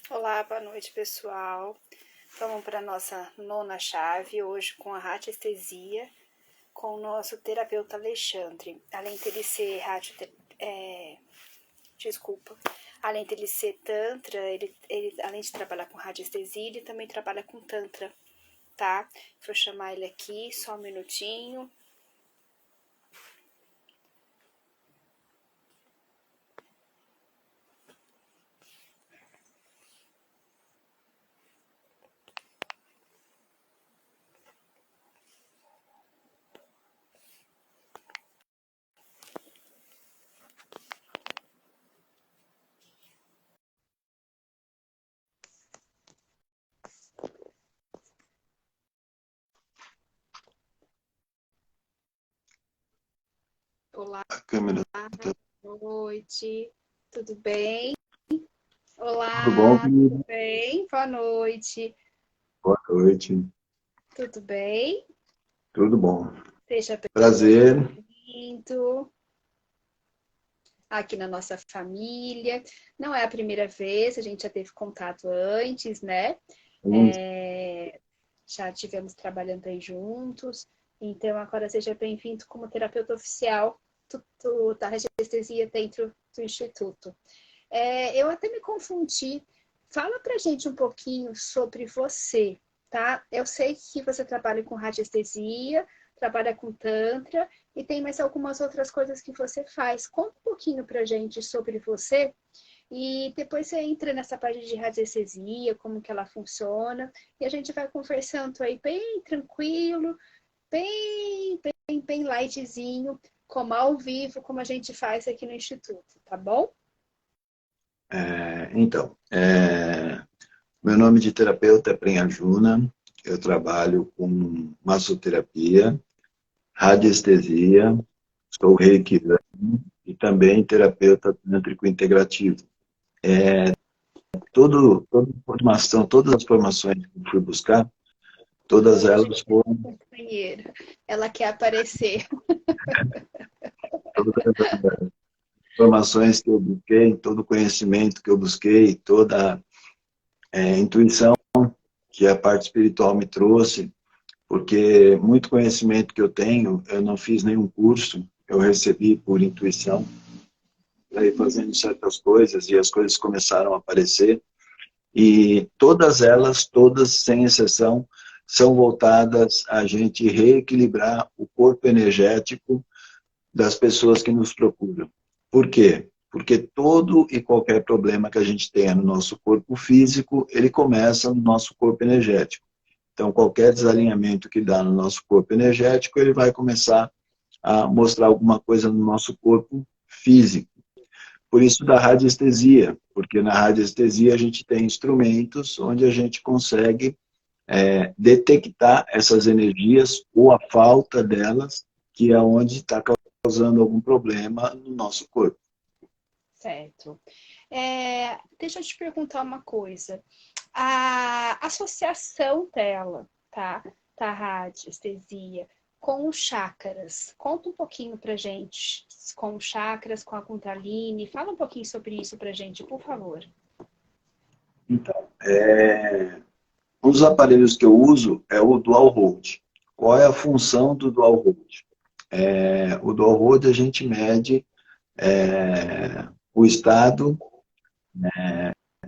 Olá, boa noite, pessoal. Vamos para a nossa nona chave, hoje com a radiestesia, com o nosso terapeuta Alexandre. Além dele ser desculpa. Além dele ser tantra, ele além de trabalhar com radiestesia, ele também trabalha com tantra, tá? Vou chamar ele aqui, só um minutinho. Olá, A câmera tá boa noite. Tudo bem? tudo bom, Olá, tudo querido? bem? Boa noite. Boa noite. Tudo bem? Tudo bom. Seja Prazer. bem-vindo aqui na nossa família. Não é a primeira vez, a gente já teve contato antes, né? Já tivemos trabalhando aí juntos. Então, agora seja bem-vindo como terapeuta oficial da radiestesia dentro do Instituto. Eu até me confundi. Fala pra gente um pouquinho sobre você, tá? Eu sei que você trabalha com radiestesia, trabalha com tantra e tem mais algumas outras coisas que você faz. Conta um pouquinho pra gente sobre você e depois você entra nessa parte de radiestesia, como que ela funciona, e a gente vai conversando aí bem tranquilo, bem lightzinho, como ao vivo, como a gente faz aqui no Instituto, tá bom? Meu nome de terapeuta é Prenha Juna. Eu trabalho com massoterapia, radiestesia, sou reiki e também terapeuta tântrico integrativo. Todas as formações que eu fui buscar, todas Hoje, elas foram companheira, ela quer aparecer. todas as formações que eu busquei, todo o conhecimento que eu busquei, toda intuição que a parte espiritual me trouxe, porque muito conhecimento que eu tenho, eu não fiz nenhum curso, eu recebi por intuição, aí fazendo certas coisas e as coisas começaram a aparecer, e todas elas, todas sem exceção, são voltadas a gente reequilibrar o corpo energético das pessoas que nos procuram. Por quê? Porque todo e qualquer problema que a gente tenha no nosso corpo físico, ele começa no nosso corpo energético. Então, qualquer desalinhamento que dá no nosso corpo energético, ele vai começar a mostrar alguma coisa no nosso corpo físico. Por isso da radiestesia, porque na radiestesia a gente tem instrumentos onde a gente consegue detectar essas energias ou a falta delas, que é onde está causando algum problema no nosso corpo. Certo. Deixa eu te perguntar uma coisa. A associação dela, tá? Da radiestesia com os chakras. Conta um pouquinho pra gente com os chakras, com a Kundalini. Fala um pouquinho sobre isso pra gente, por favor. Então, um dos aparelhos que eu uso é o Dual Hold. Qual é a função do Dual Hold? O Dual Hold a gente mede o estado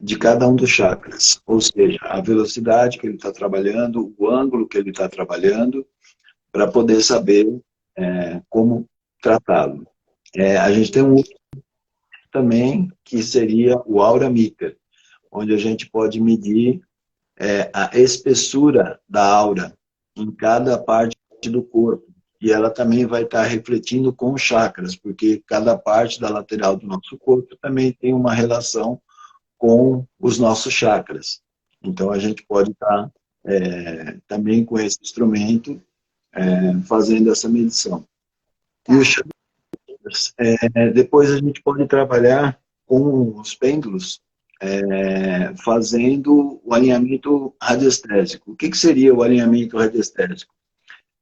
de cada um dos chakras, ou seja, a velocidade que ele está trabalhando, o ângulo que ele está trabalhando, para poder saber como tratá-lo. A gente tem um outro também, que seria o Aura Meter, onde a gente pode medir a espessura da aura em cada parte do corpo. E ela também vai estar refletindo com os chakras, porque cada parte da lateral do nosso corpo também tem uma relação com os nossos chakras. Então, a gente pode estar também com esse instrumento fazendo essa medição. E os Tá. chakras, depois a gente pode trabalhar com os pêndulos, fazendo o alinhamento radiestésico. O que seria o alinhamento radiestésico?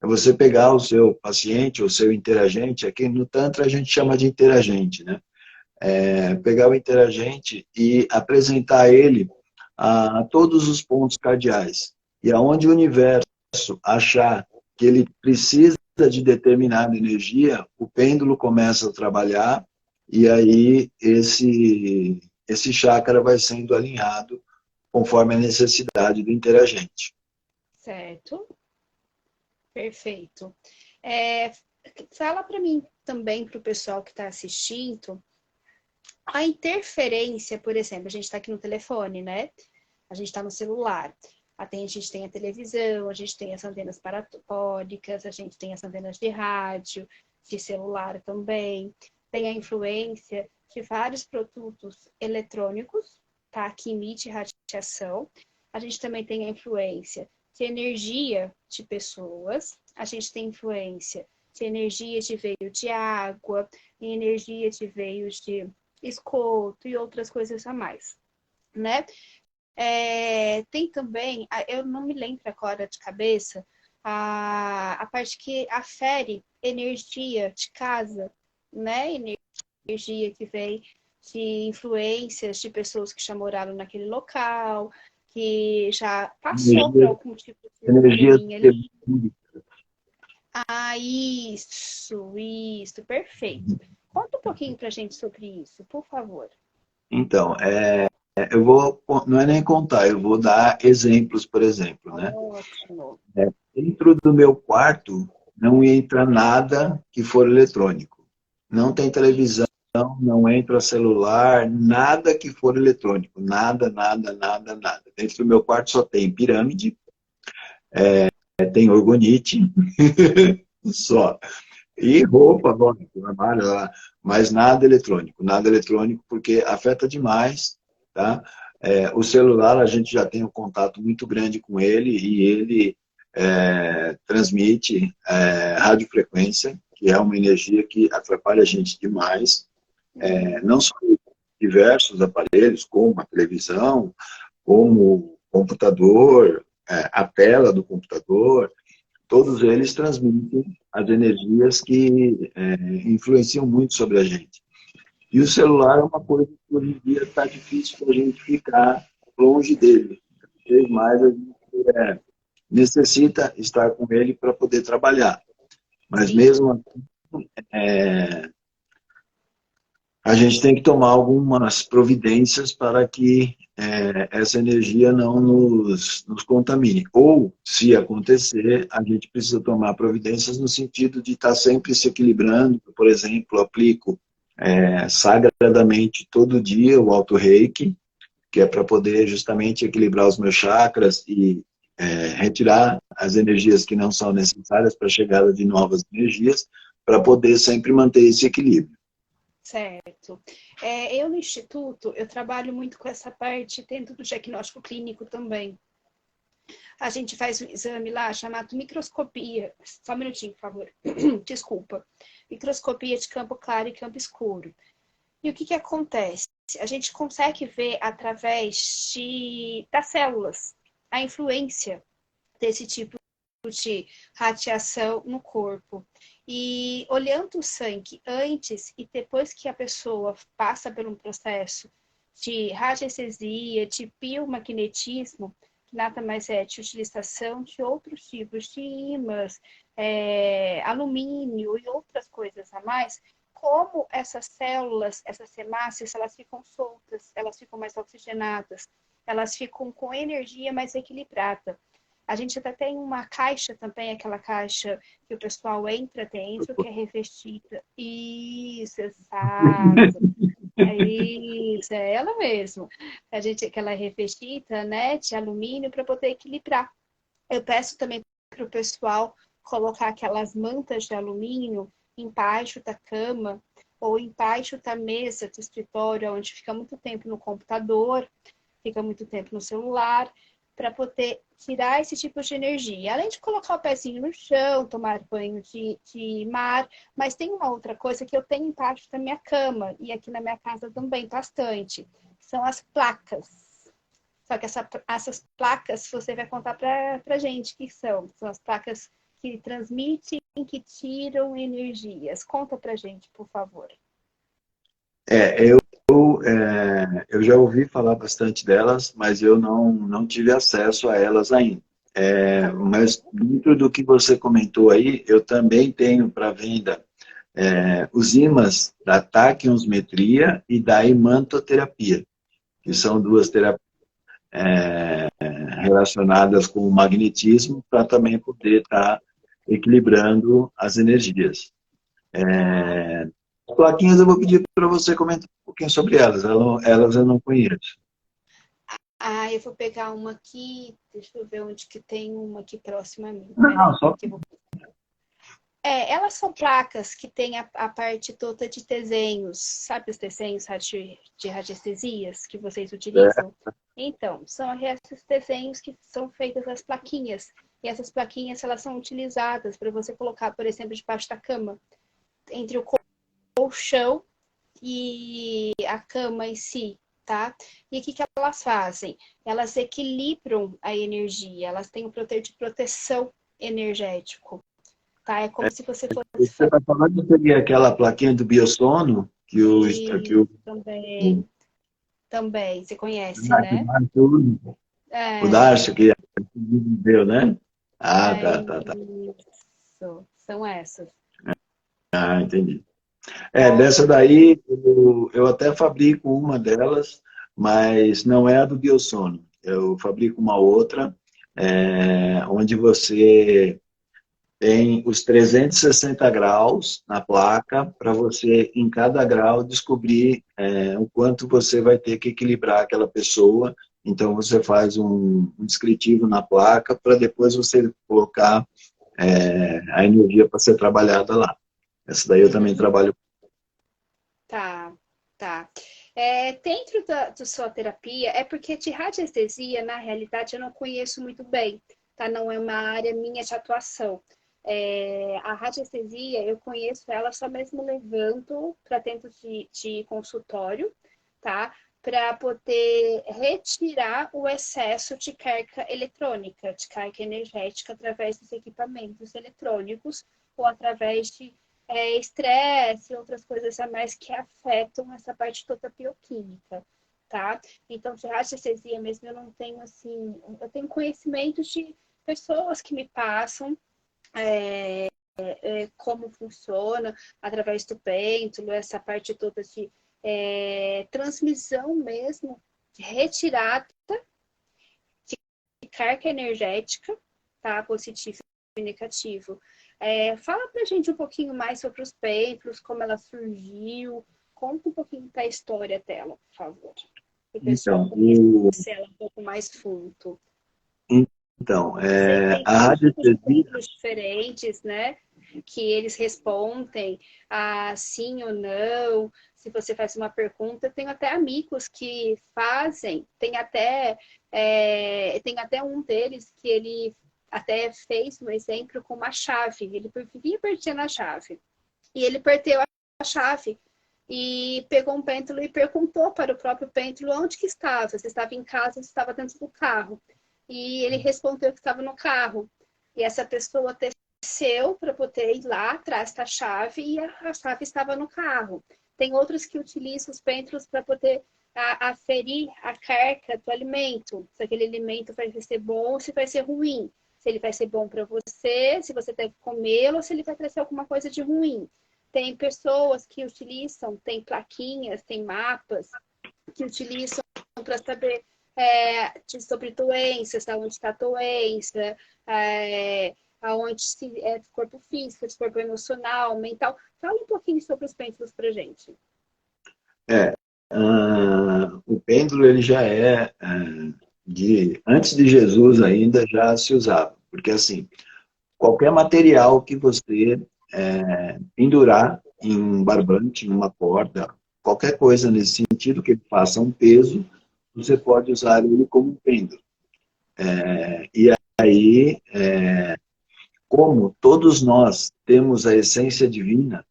É você pegar o seu paciente, o seu interagente, aqui no Tantra a gente chama de interagente, né? Pegar o interagente e apresentar a ele a todos os pontos cardeais. E aonde o universo achar que ele precisa de determinada energia, o pêndulo começa a trabalhar e aí esse chakra vai sendo alinhado conforme a necessidade do interagente. Certo, perfeito. Fala para mim também, para o pessoal que está assistindo, a interferência, por exemplo, a gente está aqui no telefone, né? A gente está no celular. A gente tem a televisão, a gente tem as antenas parabólicas, a gente tem as antenas de rádio, de celular também. Tem a influência de vários produtos eletrônicos, tá? Que emite radiação. A gente também tem a influência de energia de pessoas. A gente tem influência de energia de veio de água, energia de veios de esgoto e outras coisas a mais, né? Tem também, eu não me lembro agora de cabeça, a parte que afere energia de casa, né? Energia que vem de influências de pessoas que já moraram naquele local, que já passou por algum tipo de Energia probleminha ali. Ah, isso, perfeito. Conta um pouquinho pra gente sobre isso, por favor. Então, eu vou, não é nem contar, eu vou dar exemplos, por exemplo, né? Ótimo. Dentro do meu quarto não entra nada que for eletrônico. Não tem televisão, não entra celular, nada que for eletrônico. Nada, nada, nada, nada. Dentro do meu quarto só tem pirâmide, tem orgonite, só. E roupa, lógico, trabalho lá, mas nada eletrônico, porque afeta demais, tá? O celular, a gente já tem um contato muito grande com ele e ele transmite radiofrequência, que é uma energia que atrapalha a gente demais, não só diversos aparelhos, como a televisão, como o computador, a tela do computador, todos eles transmitem as energias que influenciam muito sobre a gente. E o celular é uma coisa que hoje em dia está difícil para a gente ficar longe dele. Cada vez mais a gente necessita estar com ele para poder trabalhar. Mas mesmo assim, a gente tem que tomar algumas providências para que essa energia não nos contamine. Ou, se acontecer, a gente precisa tomar providências no sentido de estar sempre se equilibrando. Por exemplo, aplico sagradamente todo dia o Alto Reiki, que é para poder justamente equilibrar os meus chakras e retirar as energias que não são necessárias para a chegada de novas energias, para poder sempre manter esse equilíbrio. Certo. Eu no Instituto, eu trabalho muito com essa parte dentro do diagnóstico clínico também. A gente faz um exame lá chamado microscopia. Só um minutinho, por favor. Desculpa. Microscopia de campo claro e campo escuro. E o que acontece? A gente consegue ver através das células a influência desse tipo de radiação no corpo. E olhando o sangue antes e depois que a pessoa passa por um processo de radiestesia, de biomagnetismo, que nada mais é de utilização de outros tipos de ímãs, alumínio e outras coisas a mais, como essas células, essas hemácias, elas ficam soltas, elas ficam mais oxigenadas, elas ficam com energia mais equilibrada. A gente até tem uma caixa também, aquela caixa que o pessoal entra dentro, que é revestida. Isso, exato. É ela mesmo. A gente, aquela revestida, né, de alumínio para poder equilibrar. Eu peço também para o pessoal colocar aquelas mantas de alumínio embaixo da cama ou embaixo da mesa do escritório, onde fica muito tempo no computador, fica muito tempo no celular, para poder tirar esse tipo de energia. Além de colocar o pezinho no chão, tomar banho de mar, mas tem uma outra coisa que eu tenho embaixo da minha cama, e aqui na minha casa também bastante, são as placas. Só que essas placas, você vai contar para gente o que são. São as placas que transmitem, que tiram energias. Conta para gente, por favor. Eu já ouvi falar bastante delas, mas eu não tive acesso a elas ainda. Mas dentro do que você comentou aí, eu também tenho para venda os ímãs da taquionsmetria e da imantoterapia, que são duas terapias relacionadas com o magnetismo, para também poder estar equilibrando as energias. As plaquinhas eu vou pedir para você comentar um pouquinho sobre elas. Elas eu não conheço. Eu vou pegar uma aqui, deixa eu ver onde que tem uma aqui próxima a mim. Não, só... Elas são placas que tem a parte toda de desenhos, sabe os desenhos de radiestesias que vocês utilizam? Então, são esses desenhos que são feitas as plaquinhas. E essas plaquinhas, elas são utilizadas para você colocar, por exemplo, debaixo da cama, entre o colchão e a cama em si, tá? E o que elas fazem? Elas equilibram a energia, elas têm um poder de proteção energético. Tá? É como se você fosse... Você está falando que seria aquela plaquinha do biosono? Também, você conhece, né? O Darcio, que viveu, né? Tá. Isso, são essas. Entendi. Dessa daí, eu até fabrico uma delas, mas não é a do biosono. Eu fabrico uma outra, onde você tem os 360 graus na placa, para você, em cada grau, descobrir o quanto você vai ter que equilibrar aquela pessoa. Então, você faz um descritivo na placa, para depois você colocar a energia para ser trabalhada lá. Essa daí eu também trabalho. Tá. Dentro da sua terapia, porque de radiestesia, na realidade, eu não conheço muito bem, tá? Não é uma área minha de atuação. A radiestesia, eu conheço ela só mesmo levando para dentro de consultório, tá? Para poder retirar o excesso de carga eletrônica, de carga energética, através dos equipamentos eletrônicos ou através de estresse e outras coisas a mais que afetam essa parte toda bioquímica, tá? Então, de radiestesia mesmo, eu não tenho, assim... Eu tenho conhecimento de pessoas que me passam como funciona através do pêndulo, essa parte toda de transmissão mesmo, de retirada de carga energética, tá? Positivo e negativo. Fala pra gente um pouquinho mais sobre os pêndulos, como ela surgiu, conta um pouquinho da história dela, por favor. O pessoal conhecer ela um pouco mais fundo. Então, a radiestesia... diferentes, né? Que eles respondem sim ou não. Se você faz uma pergunta, tem até amigos que fazem. Tem até um deles que ele até fez um exemplo com uma chave. Ele vivia perdendo a chave. E ele perdeu a chave. E pegou um pêndulo e perguntou para o próprio pêndulo onde que estava. Se estava em casa, se estava dentro do carro. E ele respondeu que estava no carro. E essa pessoa desceu para poder ir lá atrás da chave e a chave estava no carro. Tem outros que utilizam os pêndulos para poder aferir a carga do alimento. Se aquele alimento vai ser bom ou se vai ser ruim. Se ele vai ser bom para você, se você deve comê-lo ou se ele vai trazer alguma coisa de ruim. Tem pessoas que utilizam, tem plaquinhas, tem mapas que utilizam para saber sobre doenças, onde está a doença, aonde é do corpo físico, do corpo emocional, mental. Fala um pouquinho sobre os pêndulos para gente. O pêndulo ele já antes de Jesus ainda já se usava, porque assim, qualquer material que você pendurar em um barbante, em uma corda, qualquer coisa nesse sentido que ele faça um peso, você pode usar ele como um pêndulo. E aí, como todos nós temos a essência divina,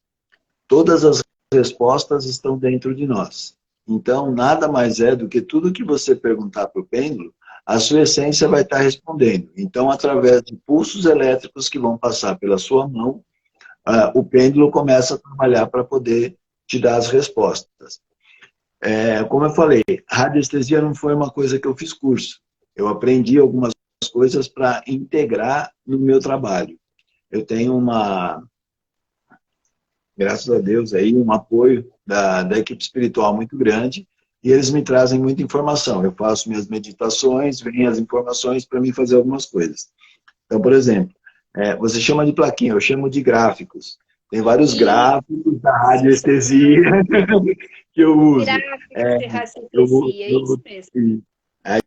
todas as respostas estão dentro de nós. Então, nada mais é do que tudo que você perguntar para o pêndulo, a sua essência vai estar respondendo. Então, através de pulsos elétricos que vão passar pela sua mão, o pêndulo começa a trabalhar para poder te dar as respostas. Como eu falei, radiestesia não foi uma coisa que eu fiz curso. Eu aprendi algumas coisas para integrar no meu trabalho. Eu tenho graças a Deus, aí, um apoio da equipe espiritual muito grande, e eles me trazem muita informação. Eu faço minhas meditações, vêm as informações para mim fazer algumas coisas. Então, por exemplo, você chama de plaquinha, eu chamo de gráficos. Tem vários gráficos da radiestesia que eu uso. Gráficos de Eu, radiestesia, isso eu, mesmo. Aí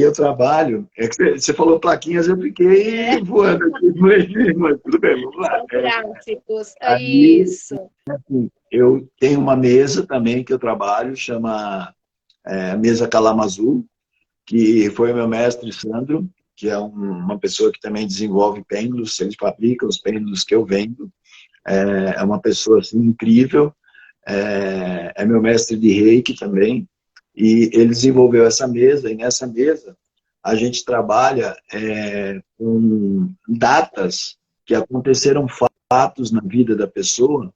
eu trabalho, que você falou plaquinhas, eu fiquei voando aqui, mas tudo bem, vamos lá. São gráficos, Aí, isso. assim, eu tenho uma mesa também que eu trabalho, chama Mesa Kalamazoo, que foi o meu mestre Sandro, que é uma pessoa que também desenvolve pêndulos, ele fabrica os pêndulos que eu vendo. É uma pessoa assim, incrível, é meu mestre de Reiki também, e ele desenvolveu essa mesa, e nessa mesa a gente trabalha com datas que aconteceram fatos na vida da pessoa,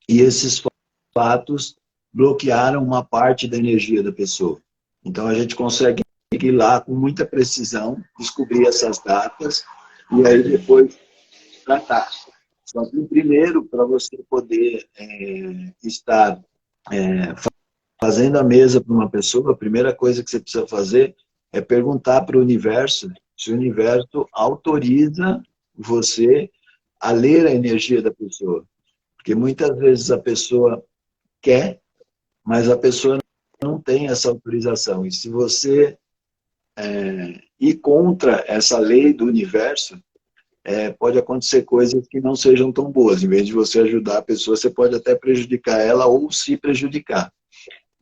e esses fatos bloquearam uma parte da energia da pessoa. Então a gente consegue ir lá com muita precisão, descobrir essas datas, e aí depois tratar. Só que primeiro, para você poder estar fazendo a mesa para uma pessoa, a primeira coisa que você precisa fazer é perguntar para o universo se o universo autoriza você a ler a energia da pessoa. Porque muitas vezes a pessoa quer, mas a pessoa não tem essa autorização. E se você ir contra essa lei do universo, pode acontecer coisas que não sejam tão boas. Em vez de você ajudar a pessoa, você pode até prejudicar ela ou se prejudicar.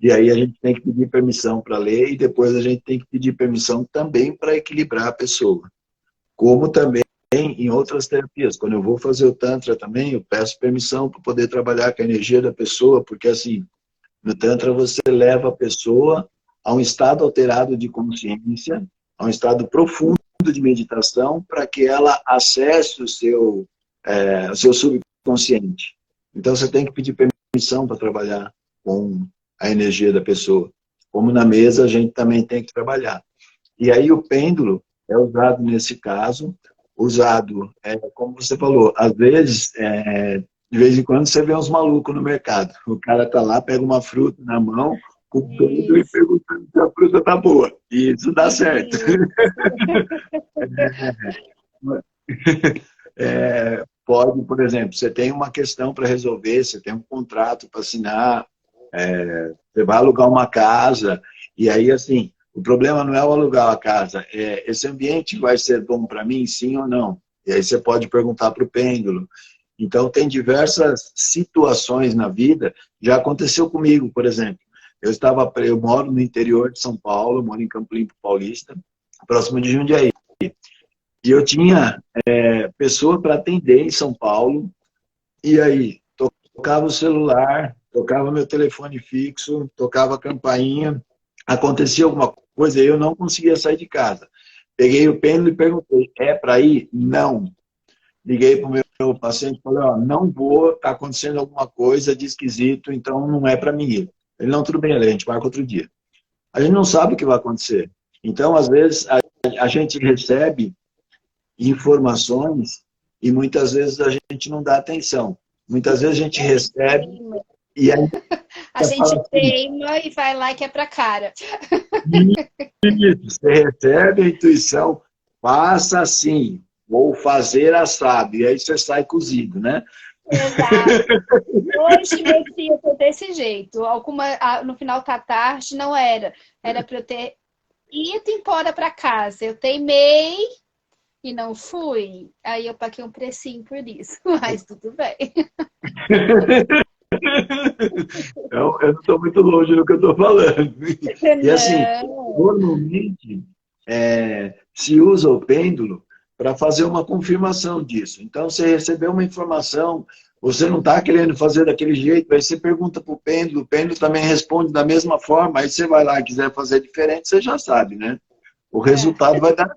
E aí a gente tem que pedir permissão para ler e depois a gente tem que pedir permissão também para equilibrar a pessoa. Como também em outras terapias. Quando eu vou fazer o Tantra também, eu peço permissão para poder trabalhar com a energia da pessoa, porque assim, no Tantra você leva a pessoa a um estado alterado de consciência, a um estado profundo de meditação, para que ela acesse o seu subconsciente. Então você tem que pedir permissão para trabalhar com a energia da pessoa. Como na mesa, a gente também tem que trabalhar. E aí o pêndulo é usado nesse caso, como você falou, às vezes, de vez em quando você vê uns malucos no mercado. O cara tá lá, pega uma fruta na mão, com o pêndulo e perguntando se a fruta tá boa. E isso dá certo. Pode, por exemplo, você tem uma questão para resolver, você tem um contrato para assinar, você vai alugar uma casa, e aí, assim, o problema não é o alugar a casa, esse ambiente vai ser bom para mim, sim ou não? E aí você pode perguntar para o pêndulo. Então, tem diversas situações na vida, já aconteceu comigo, por exemplo. Eu moro no interior de São Paulo, moro em Campo Limpo Paulista, próximo de Jundiaí. E eu tinha pessoa para atender em São Paulo, e aí tocava o celular, tocava meu telefone fixo, tocava a campainha, acontecia alguma coisa e eu não conseguia sair de casa. Peguei o pêndulo e perguntei, é para ir? Não. Liguei para o meu paciente e falei, não vou, está acontecendo alguma coisa de esquisito, então não é para mim ir. Ele, não, tudo bem, a gente marca outro dia. A gente não sabe o que vai acontecer. Então, às vezes, a gente recebe informações e muitas vezes a gente não dá atenção. Muitas vezes a gente recebe e aí a gente teima e vai lá que é pra cara. Isso, você recebe a intuição, faça assim, vou fazer assado, e aí você sai cozido, né? Exato. Hoje meu dia foi desse jeito. No final da tarde não era. Era para eu ter ido embora para casa. Eu teimei e não fui. Aí eu paguei um precinho por isso. Mas tudo bem. Eu não estou muito longe do que eu estou falando. E assim, normalmente se usa o pêndulo para fazer uma confirmação disso. Então, você recebeu uma informação, você não está querendo fazer daquele jeito, aí você pergunta para o pêndulo também responde da mesma forma, aí você vai lá e quiser fazer diferente, você já sabe, né? O resultado vai dar.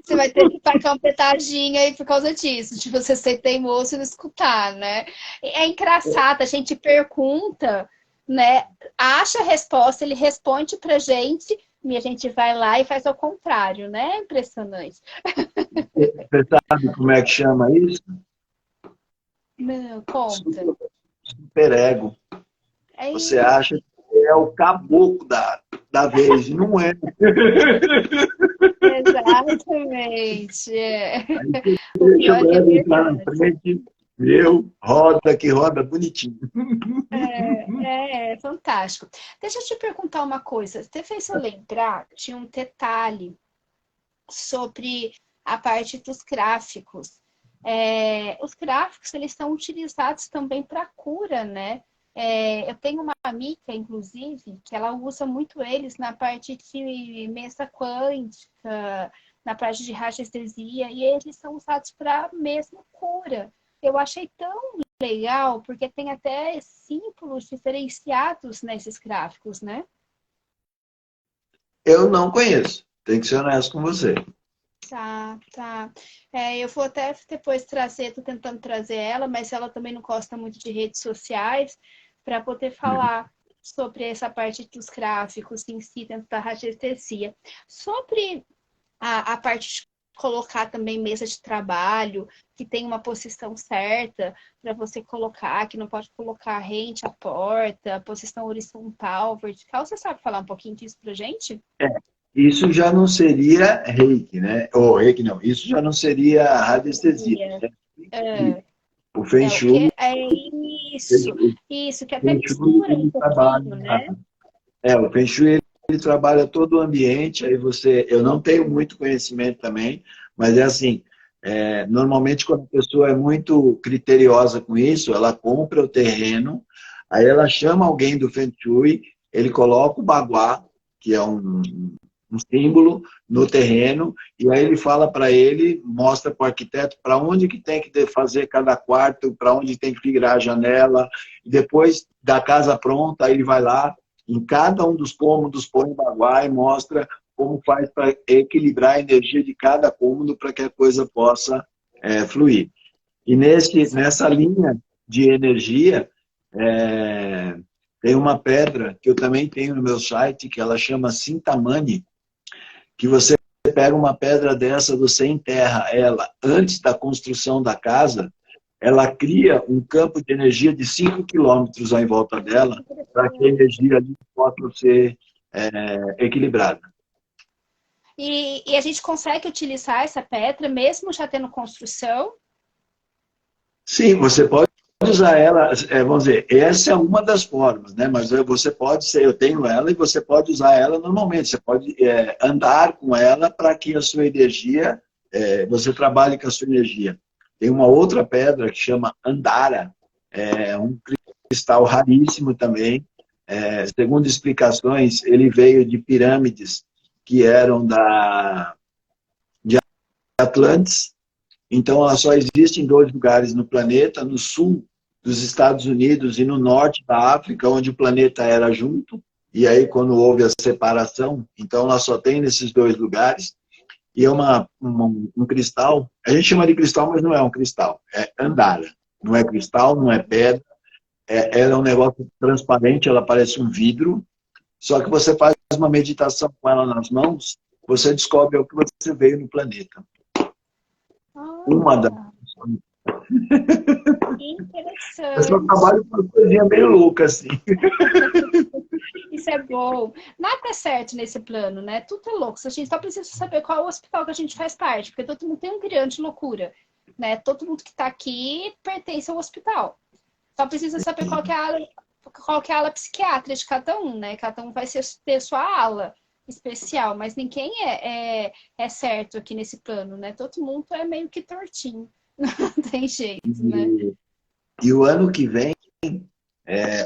Você vai ter que pagar um petardinho aí por causa disso, de você ser teimoso e não escutar, né? É engraçado, a gente pergunta, né? Acha a resposta, ele responde pra gente e a gente vai lá e faz ao contrário, né? É impressionante. Você sabe como é que chama isso? Não, conta. Superego. É Você isso, acha que é o caboclo da vez, e não é. exatamente. É. Aí você O deixa pior é o que é ego entrar na verdade. frente, meu, roda que roda bonitinho. É fantástico. Deixa eu te perguntar uma coisa. Você fez eu lembrar de um detalhe sobre a parte dos gráficos. Os gráficos eles são utilizados também para cura, né? Eu tenho uma amiga, inclusive, que ela usa muito eles na parte de mesa quântica, na parte de radiestesia, e eles são usados para mesmo cura. Eu achei tão legal, porque tem até símbolos diferenciados nesses gráficos, né? Eu não conheço, tenho que ser honesto com você. Tá, tá. Eu vou até depois trazer, tô tentando trazer ela, mas ela também não gosta muito de redes sociais, para poder falar sobre essa parte dos gráficos em si, dentro da radiestesia. Sobre a parte de colocar também mesa de trabalho, que tem uma posição certa para você colocar, que não pode colocar rente à porta, posição horizontal, vertical. Você sabe falar um pouquinho disso pra gente? Isso já não seria reiki, né? Ou reiki não, isso já não seria radiestesia. Seria. Né? É, O Feng o que Shui, é isso, o isso, que até Feng Shui mistura um ele trabalha. pouquinho, né? O Feng Shui ele trabalha todo o ambiente. Aí você, eu não tenho muito conhecimento também, mas é assim. Normalmente quando a pessoa é muito criteriosa com isso, ela compra o terreno, aí ela chama alguém do Feng Shui, ele coloca o baguá, que é um símbolo no terreno, e aí ele fala para ele, mostra para o arquiteto para onde que tem que fazer cada quarto, para onde tem que virar a janela, e depois da casa pronta, aí ele vai lá, em cada um dos cômodos põe o baguá e mostra como faz para equilibrar a energia de cada cômodo para que a coisa possa fluir. E nessa linha de energia, é, tem uma pedra que eu também tenho no meu site, que ela chama Sintamani, que você pega uma pedra dessa, você enterra ela antes da construção da casa, ela cria um campo de energia de 5 quilômetros em volta dela, para que a energia ali possa ser equilibrada. E a gente consegue utilizar essa pedra, mesmo já tendo construção? Sim, você pode usar ela, vamos dizer, essa é uma das formas, né? Mas você pode ser, eu tenho ela e você pode usar ela normalmente. Você pode andar com ela para que a sua energia, você trabalhe com a sua energia. Tem uma outra pedra que chama Andara, um cristal raríssimo também. Segundo explicações, ele veio de pirâmides que eram de Atlantes. Então, ela só existe em 2 lugares no planeta, no sul dos Estados Unidos e no norte da África, onde o planeta era junto. E aí, quando houve a separação, então ela só tem nesses 2 lugares. E é um cristal, a gente chama de cristal, mas não é um cristal, é andara. Não é cristal, não é pedra, ela é um negócio transparente, ela parece um vidro, só que você faz uma meditação com ela nas mãos, você descobre o que você veio no planeta. Uma das Olha, que Eu só interessante. trabalho com uma coisinha meio louca, assim. Isso é bom. Nada é certo nesse plano, né? Tudo é louco. A gente só precisa saber qual é o hospital que a gente faz parte, porque todo mundo tem um grande loucura, né? Todo mundo que está aqui pertence ao hospital. Só precisa saber qual que é a ala psiquiátrica de cada um, né? Cada um vai ter sua ala especial, mas ninguém é certo aqui nesse plano, né? Todo mundo é meio que tortinho. Não tem jeito, né? E o ano que vem,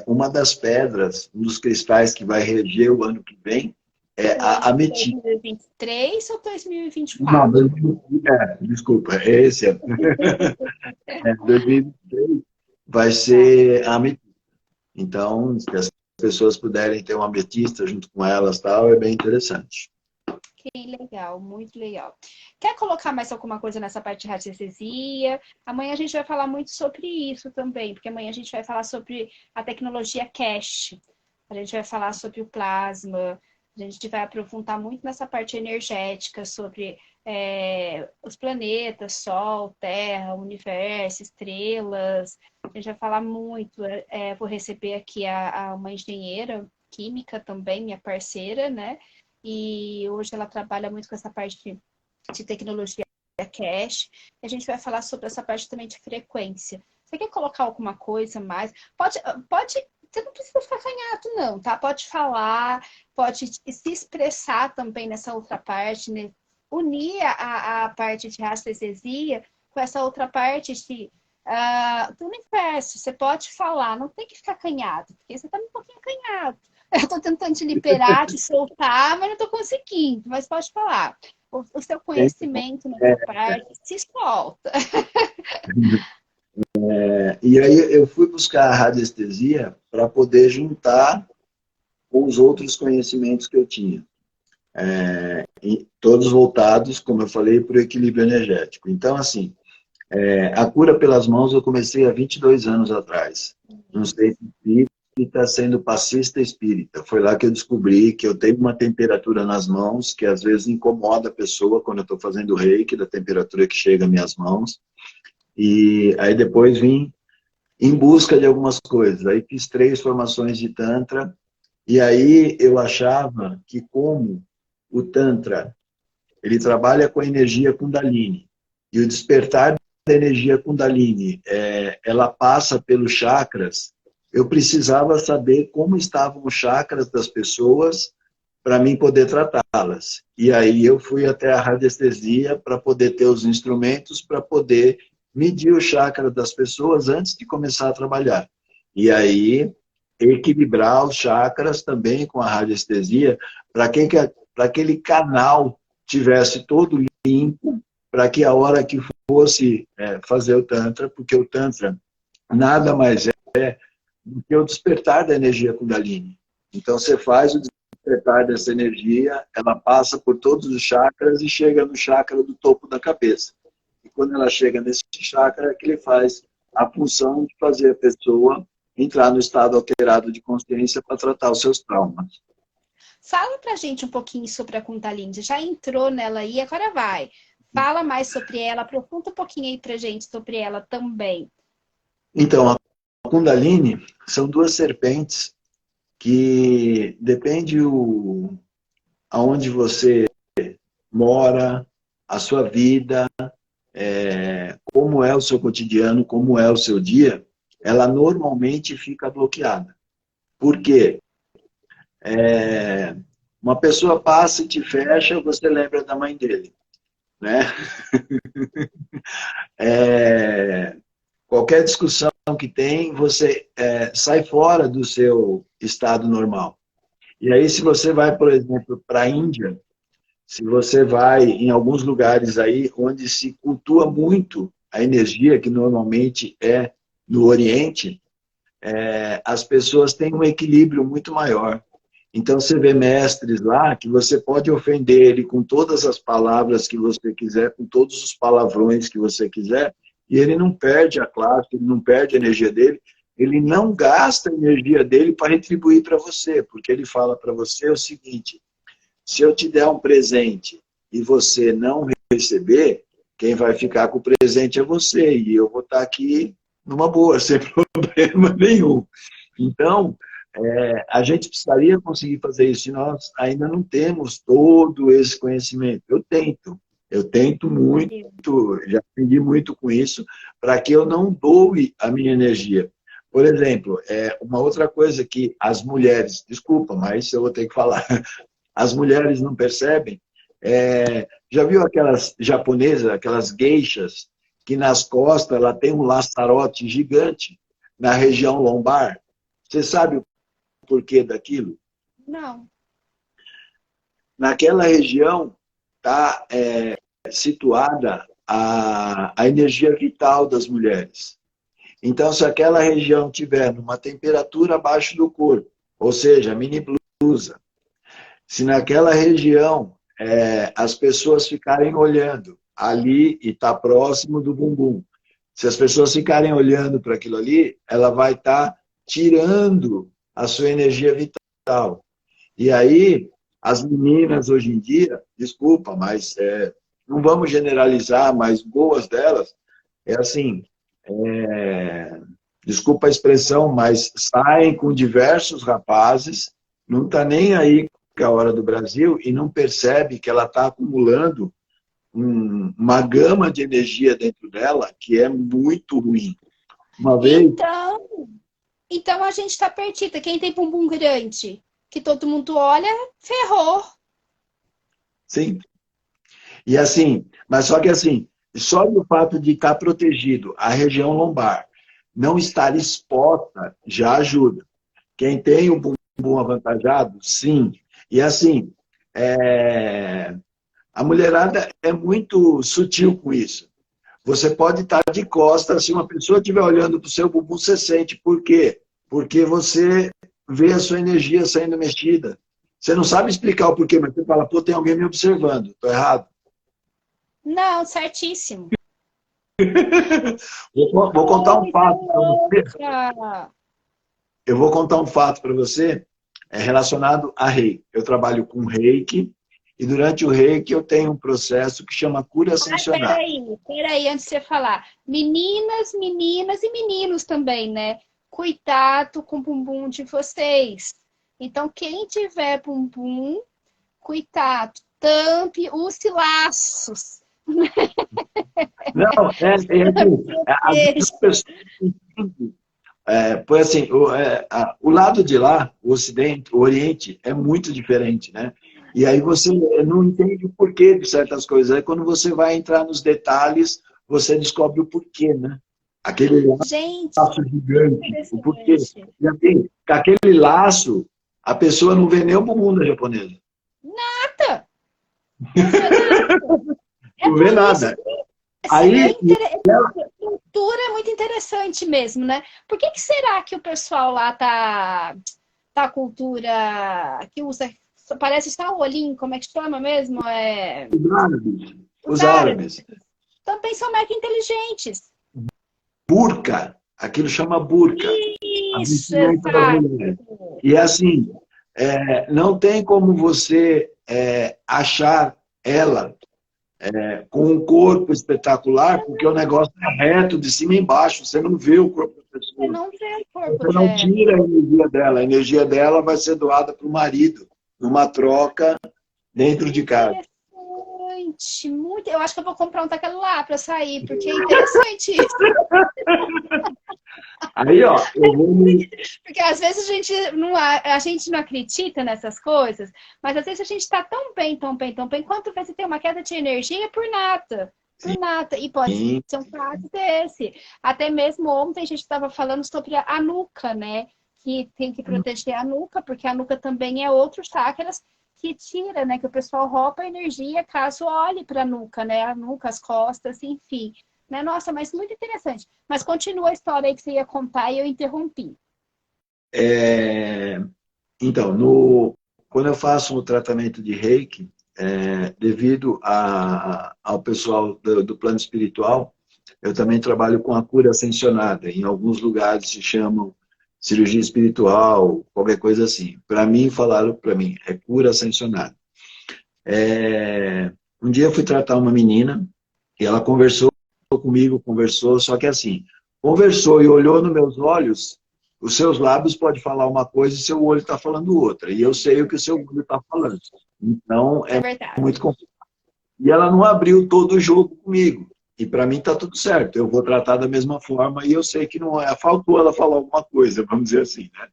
uma das pedras, um dos cristais que vai reger o ano que vem, é O a ano de ametista. 2023 ou Não, 2024? desculpa, esse ano. 2023 vai ser a ametista. Então, se as pessoas puderem ter uma ametista junto com elas, tal, é bem interessante. Que legal, muito legal. Quer colocar mais alguma coisa nessa parte de radiestesia? Amanhã a gente vai falar muito sobre isso também, porque amanhã a gente vai falar sobre a tecnologia cache. A gente vai falar sobre o plasma, a gente vai aprofundar muito nessa parte energética, sobre os planetas, Sol, Terra, Universo, estrelas. A gente vai falar muito. Vou receber aqui uma engenheira química também, minha parceira, né? E hoje ela trabalha muito com essa parte de tecnologia cache. E a gente vai falar sobre essa parte também de frequência. Você quer colocar alguma coisa mais? Pode, você não precisa ficar acanhado, não, tá? Pode falar, pode se expressar também nessa outra parte, né? Unir a parte de radiestesia com essa outra parte do universo. Você pode falar, não tem que ficar acanhado, porque você está um pouquinho acanhado. Eu estou tentando te liberar, te soltar, mas não estou conseguindo. Mas pode falar. O seu conhecimento nessa parte se solta. E aí eu fui buscar a radiestesia para poder juntar com os outros conhecimentos que eu tinha. E todos voltados, como eu falei, para o equilíbrio energético. Então, assim, a cura pelas mãos eu comecei há 22 anos atrás. No centro espírita, sendo passista espírita. Foi lá que eu descobri que eu tenho uma temperatura nas mãos que às vezes incomoda a pessoa quando eu estou fazendo reiki, da temperatura que chega às minhas mãos. E aí depois vim em busca de algumas coisas. Aí fiz 3 formações de Tantra. E aí eu achava que como o Tantra, ele trabalha com a energia Kundalini. E o despertar da energia Kundalini, ela passa pelos chakras. Eu precisava saber como estavam os chakras das pessoas para mim poder tratá-las. E aí eu fui até a radiestesia para poder ter os instrumentos para poder medir o chakra das pessoas antes de começar a trabalhar. E aí equilibrar os chakras também com a radiestesia para que aquele canal tivesse todo limpo, para que a hora que fosse fazer o Tantra, porque o Tantra nada mais é do que o despertar da energia Kundalini. Então você faz o despertar dessa energia, ela passa por todos os chakras e chega no chakra do topo da cabeça. E quando ela chega nesse chakra, é que ele faz a função de fazer a pessoa entrar no estado alterado de consciência para tratar os seus traumas. Fala pra gente um pouquinho sobre a Kundalini. Já entrou nela aí, agora vai. Fala mais sobre ela, aprofunda um pouquinho aí pra gente sobre ela também. Então, a Kundalini são 2 serpentes que depende aonde você mora, a sua vida, como é o seu cotidiano, como é o seu dia, ela normalmente fica bloqueada. Por quê? Uma pessoa passa e te fecha, você lembra da mãe dele, né? Qualquer discussão que tem, você sai fora do seu estado normal. E aí, se você vai, por exemplo, para a Índia, se você vai em alguns lugares aí onde se cultua muito a energia, que normalmente é no Oriente, as pessoas têm um equilíbrio muito maior. Então, você vê mestres lá que você pode ofender ele com todas as palavras que você quiser, com todos os palavrões que você quiser, e ele não perde a classe, ele não perde a energia dele, ele não gasta a energia dele para retribuir para você, porque ele fala para você o seguinte: se eu te der um presente e você não receber, quem vai ficar com o presente é você, e eu vou estar aqui numa boa, sem problema nenhum. Então, a gente precisaria conseguir fazer isso, e nós ainda não temos todo esse conhecimento. Eu tento muito, já aprendi muito com isso, para que eu não doe a minha energia. Por exemplo, uma outra coisa que as mulheres, desculpa, mas eu vou ter que falar, as mulheres não percebem, já viu aquelas japonesas, aquelas geishas, que nas costas ela tem um laçarote gigante na região lombar? Você sabe o porquê daquilo? Não. Naquela região está situada a energia vital das mulheres. Então, se aquela região tiver numa temperatura abaixo do corpo, ou seja, mini blusa, se naquela região as pessoas ficarem olhando ali e tá próximo do bumbum. Se as pessoas ficarem olhando para aquilo ali, ela vai estar tirando a sua energia vital. E aí, as meninas hoje em dia, desculpa, mas não vamos generalizar, mas boas delas, é assim, desculpa a expressão, mas saem com diversos rapazes, não está nem aí com a hora do Brasil e não percebe que ela está acumulando uma gama de energia dentro dela que é muito ruim. Uma vez... Então a gente está perdida. Quem tem bumbum grande, que todo mundo olha, ferrou. Sim. E assim, mas só que assim, só o fato de estar protegido a região lombar, não estar exposta, já ajuda. Quem tem o bumbum avantajado, sim. E assim, a mulherada é muito sutil com isso. Você pode estar de costas, se uma pessoa estiver olhando para o seu bumbum, você sente. Por quê? Porque você vê a sua energia sendo mexida. Você não sabe explicar o porquê, mas você fala, pô, tem alguém me observando. Estou errado? Não, certíssimo. Vou contar um fato para você. Eu vou contar um fato para você relacionado a reiki. Eu trabalho com reiki e durante o reiki eu tenho um processo que chama cura ascensional. Peraí, antes de você falar. Meninas e meninos também, né? Cuidado com o bumbum de vocês. Então, quem tiver bumbum, cuidado. Tampe os laços. Não, as pessoas pois assim, o lado de lá, o Ocidente, o Oriente, é muito diferente, né? E aí você não entende o porquê de certas coisas. Aí quando você vai entrar nos detalhes, você descobre o porquê, né? Aquele laço gigante, o porquê. E assim, com aquele laço, a pessoa não vê nem o bumbum da japonesa. Nada! Não vê nada. Aí, cultura é muito interessante mesmo, né? Por que será que o pessoal lá tá a cultura que usa, parece só o olhinho, como é que chama mesmo? Os árabes. Também são mega inteligentes. Burca, aquilo chama burca. Isso, exato. E assim, não tem como você achar ela com um corpo espetacular, porque o negócio é reto, de cima e embaixo, você não vê o corpo da pessoa. Você não vê o corpo dela. Você não tira a energia dela. A energia dela vai ser doada para o marido, numa troca dentro de casa. Interessante, muito. Eu acho que eu vou comprar um daquele lá para sair, porque é interessante isso. Aí, ó, porque às vezes a gente não acredita nessas coisas, mas às vezes a gente está tão bem, quanto vezes tem uma queda de energia por nada. Por nada. E pode ser um caso desse. Até mesmo ontem a gente estava falando sobre a nuca, né? Que tem que proteger a nuca, porque a nuca também é outro chakras que tira, né? Que o pessoal rouba a energia caso olhe para a nuca, né? A nuca, as costas, enfim. Né? Nossa, mas muito interessante. Mas continua a história aí que você ia contar e eu interrompi. Então, quando eu faço o tratamento de reiki, devido ao pessoal do plano espiritual, eu também trabalho com a cura ascensionada. Em alguns lugares se chamam cirurgia espiritual, qualquer coisa assim. Para mim, falaram para mim, é cura ascensionada. Um dia eu fui tratar uma menina e ela conversou comigo, só que assim, conversou e olhou nos meus olhos, os seus lábios podem falar uma coisa e seu olho está falando outra. E eu sei o que o seu olho está falando. Então, é muito complicado. E ela não abriu todo o jogo comigo. E para mim está tudo certo. Eu vou tratar da mesma forma e eu sei que não é. Faltou ela falar alguma coisa, vamos dizer assim, né?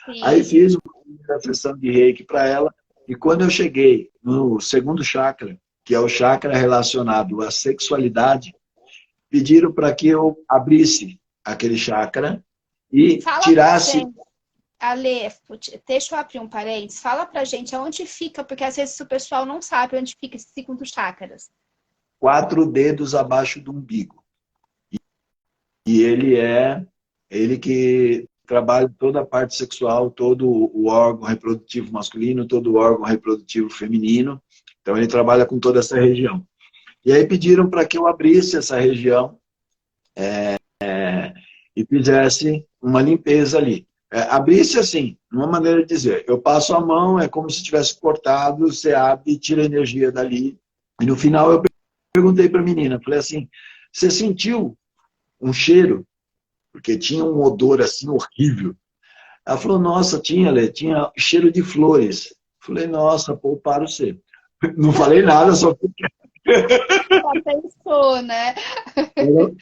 Sim. Aí fiz uma sessão de reiki para ela. E quando eu cheguei no segundo chakra, que é o chakra relacionado à sexualidade, pediram para que eu abrisse aquele chakra e tirasse... Ale, deixa eu abrir um parênteses. Fala pra gente aonde fica, porque às vezes o pessoal não sabe onde fica esse segundo chakras. 4 dedos abaixo do umbigo. E ele que trabalha toda a parte sexual, todo o órgão reprodutivo masculino, todo o órgão reprodutivo feminino, Então ele trabalha com toda essa região. E aí pediram para que eu abrisse essa região e fizesse uma limpeza ali. Abrisse assim, uma maneira de dizer, eu passo a mão, é como se tivesse cortado, você abre e tira a energia dali. E no final eu perguntei para a menina, falei assim, você sentiu um cheiro? Porque tinha um odor assim horrível. Ela falou, nossa, tinha cheiro de flores. Falei, nossa, pouparam você. Não falei nada, só Já pensou, né?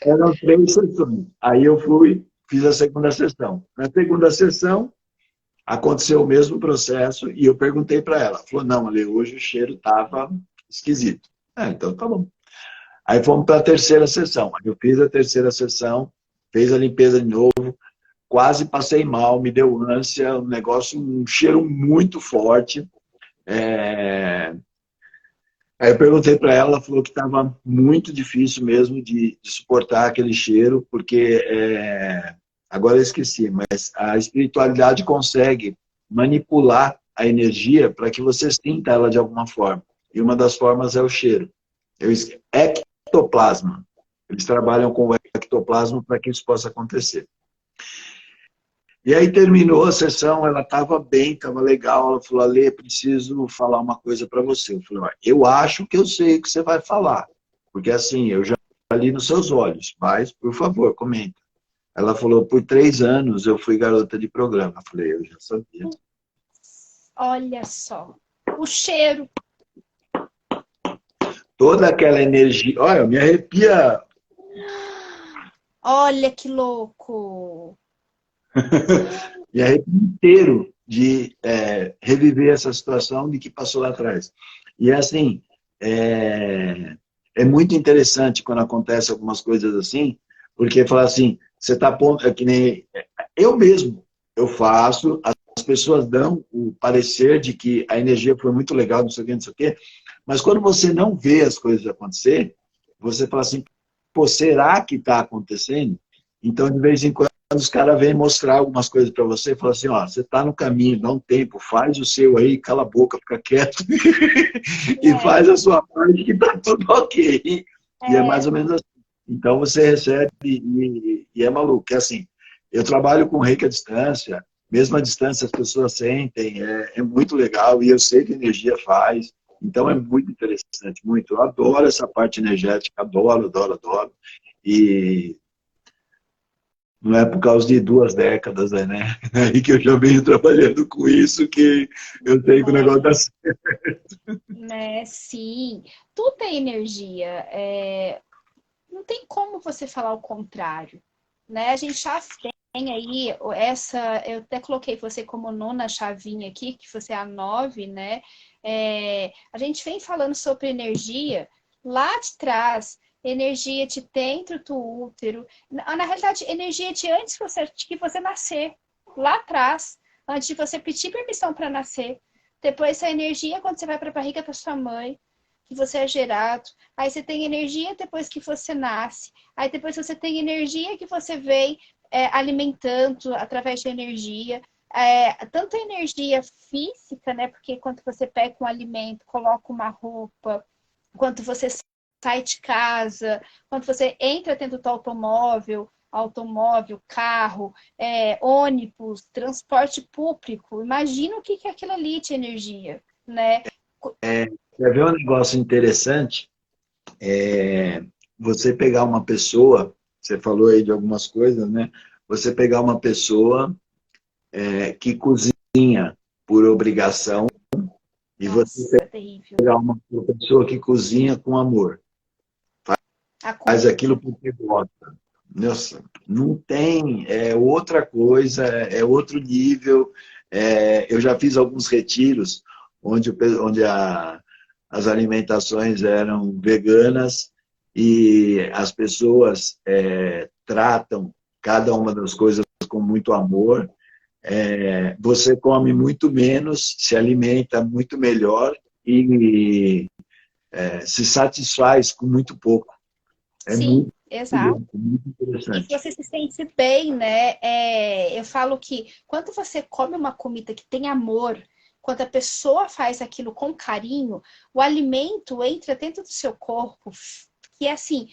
eram 3 sessões. Aí eu fui, fiz a segunda sessão. Na segunda sessão, aconteceu o mesmo processo e eu perguntei para ela. Ela falou, não, Ale, hoje o cheiro estava esquisito. Então tá bom. Aí fomos para a terceira sessão. Aí eu fiz a terceira sessão, fez a limpeza de novo, quase passei mal, me deu ânsia, um negócio, um cheiro muito forte. Aí eu perguntei para ela, ela falou que estava muito difícil mesmo de suportar aquele cheiro, porque, agora eu esqueci, mas a espiritualidade consegue manipular a energia para que você sinta ela de alguma forma. E uma das formas é o cheiro. Ectoplasma. Eles trabalham com o ectoplasma para que isso possa acontecer. E aí terminou a sessão, ela estava bem, estava legal, ela falou, Ale, preciso falar uma coisa para você. Eu falei, eu acho que eu sei o que você vai falar, porque assim, eu já li nos seus olhos, mas, por favor, comenta. Ela falou, por 3 anos eu fui garota de programa. Eu falei, eu já sabia. Olha só, o cheiro. Toda aquela energia, olha, me arrepia. Olha que louco. Me arrepio inteiro de reviver essa situação de que passou lá atrás. E assim, é muito interessante quando acontece algumas coisas assim, porque fala assim, você está pondo, que nem eu mesmo, eu faço, as pessoas dão o parecer de que a energia foi muito legal, não sei o que, não sei o quê, mas quando você não vê as coisas acontecer, você fala assim, pô, será que está acontecendo? Então, de vez em quando, os caras vêm mostrar algumas coisas para você e falam assim, ó, você está no caminho, dá um tempo, faz o seu aí, cala a boca, fica quieto e faz a sua parte que está tudo ok. E é mais ou menos assim. Então, você recebe e é maluco. É assim, eu trabalho com reiki à distância, mesmo à distância as pessoas sentem, é muito legal e eu sei que a energia faz. Então, é muito interessante, muito. Eu adoro essa parte energética, adoro, adoro, adoro. E não é por causa de 2 décadas, né? Aí que eu já venho trabalhando com isso, que eu sei que o negócio dá certo. Né? Sim, tudo é energia. Não tem como você falar o contrário, né? A gente já tem aí eu até coloquei você como nona chavinha aqui, que você é a 9, né? A gente vem falando sobre energia lá de trás, energia de dentro do útero, na realidade, energia de antes de que você nascer, lá atrás, antes de você pedir permissão para nascer. Depois, essa energia quando você vai para a barriga da sua mãe, que você é gerado. Aí você tem energia depois que você nasce. Aí depois você tem energia que você vem alimentando através de energia. Tanto a energia física, né? Porque quando você pega um alimento, coloca uma roupa, quando você sai de casa, quando você entra dentro do automóvel, carro, ônibus, transporte público. Imagina o que é aquilo ali de energia, né? Quer ver um negócio interessante? Você pegar uma pessoa, você falou aí de algumas coisas, né? Você pegar uma pessoa que cozinha por obrigação e você Nossa, é terrível. pegar uma pessoa que cozinha com amor. A Faz aquilo comida. porque gosta. Nossa, não tem, é outra coisa, é outro nível. Eu já fiz alguns retiros onde as alimentações eram veganas e as pessoas tratam cada uma das coisas com muito amor. Você come muito menos, se alimenta muito melhor e se satisfaz com muito pouco. É Sim, muito, exato. muito E interessante. você se sente bem, né? Eu falo que quando você come uma comida que tem amor, quando a pessoa faz aquilo com carinho, o alimento entra dentro do seu corpo, que é assim,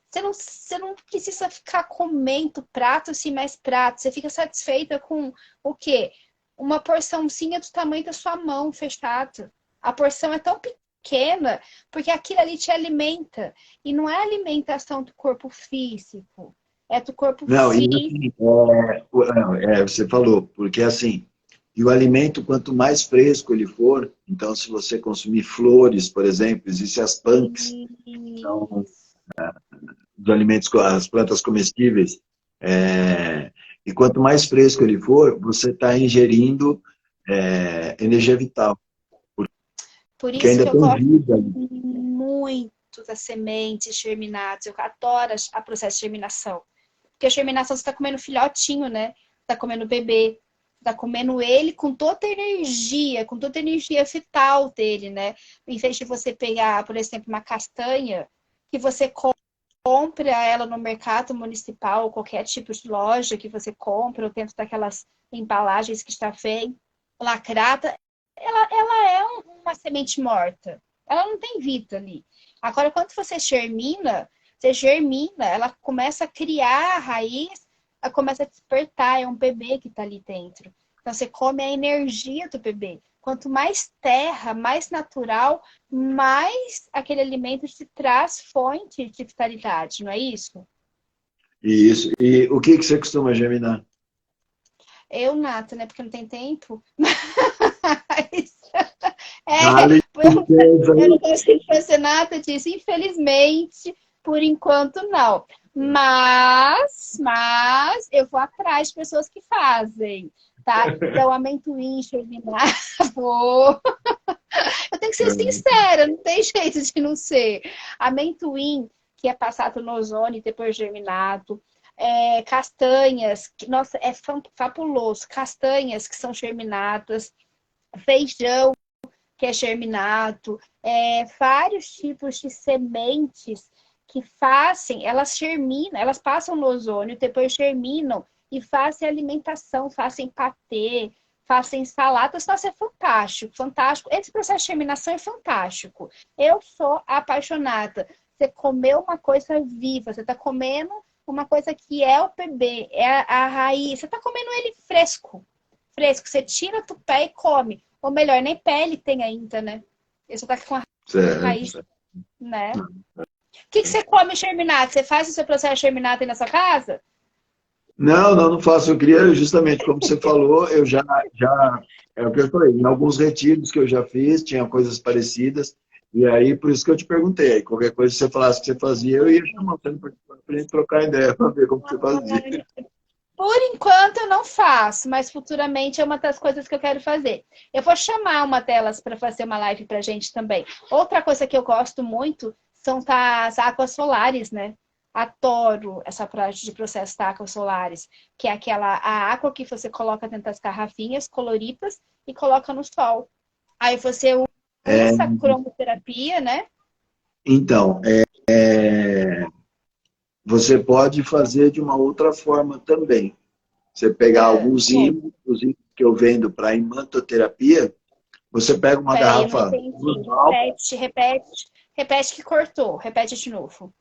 você não precisa ficar comendo prato assim mais prato, você fica satisfeita com o quê? Uma porçãozinha do tamanho da sua mão fechada. A porção é tão pequena porque aquilo ali te alimenta. E não é alimentação do corpo físico, é do corpo Não, e físico. assim, você falou, porque assim, e o alimento, quanto mais fresco ele for, então se você consumir flores, por exemplo, existem as punks, são os alimentos, as plantas comestíveis, e quanto mais fresco ele for, você está ingerindo energia vital, Por porque isso que ainda eu tem gosto vida ali. muito das sementes germinadas. Eu adoro a processo de germinação. Porque a germinação você está comendo filhotinho, né? Está comendo bebê. Está comendo ele com toda a energia vital dele, né? Em vez de você pegar, por exemplo, uma castanha, que você compra ela no mercado municipal, ou qualquer tipo de loja que você compra, ou dentro daquelas embalagens que está bem lacrada, ela é uma semente morta. Ela não tem vida ali. Agora, quando você germina, ela começa a criar a raiz, ela começa a despertar, é um bebê que está ali dentro. Então, você come a energia do bebê. Quanto mais terra, mais natural, mais aquele alimento te traz fonte de vitalidade, não é isso? E isso. E o que você costuma germinar? Eu, Nata, né? Porque não tem tempo. Mas, Dale, eu não consigo fazer nada disso, infelizmente, por enquanto não. Mas eu vou atrás de pessoas que fazem, tá? Então, amendoim, germinar, vou. Eu tenho que ser sincera, não tem jeito de não ser. Amendoim, que é passado no ozônio e depois germinado. Castanhas, que, nossa, é fabuloso. Castanhas que são germinadas. Feijão, que é germinado. Vários tipos de sementes que fazem, elas germinam, elas passam no ozônio, depois germinam e fazem alimentação, fazem patê, fazem saladas. Nossa, é fantástico, fantástico. Esse processo de germinação é fantástico. Eu sou apaixonada. Você comeu uma coisa viva, você está comendo uma coisa que é o PB, é a raiz. Você está comendo ele fresco, fresco. Você tira do pé e come. Ou melhor, nem pele tem ainda, né? Ele só tá com a raiz, certo. né? O que você come germinado? Você faz o seu processo germinado aí na sua casa? Não, não faço. Eu queria, justamente como você falou, é o que eu falei, em alguns retiros que eu já fiz, tinha coisas parecidas, e aí, por isso que eu te perguntei. Qualquer coisa que você falasse que você fazia, eu ia chamar você para a gente trocar ideia, para ver como você fazia. Por enquanto eu não faço, mas futuramente é uma das coisas que eu quero fazer. Eu vou chamar uma delas para fazer uma live para gente também. Outra coisa que eu gosto muito são as águas solares, né? Adoro essa parte de processo de águas solares, que é a água que você coloca dentro das garrafinhas coloridas e coloca no sol. Aí você É, usa a cromoterapia, né? então, você pode fazer de uma outra forma também. Você pegar alguns Como? ímãs, os ímãs que eu vendo para imantoterapia, você pega uma Peraí, eu não garrafa entendi. normal, Repete que cortou. Repete de novo.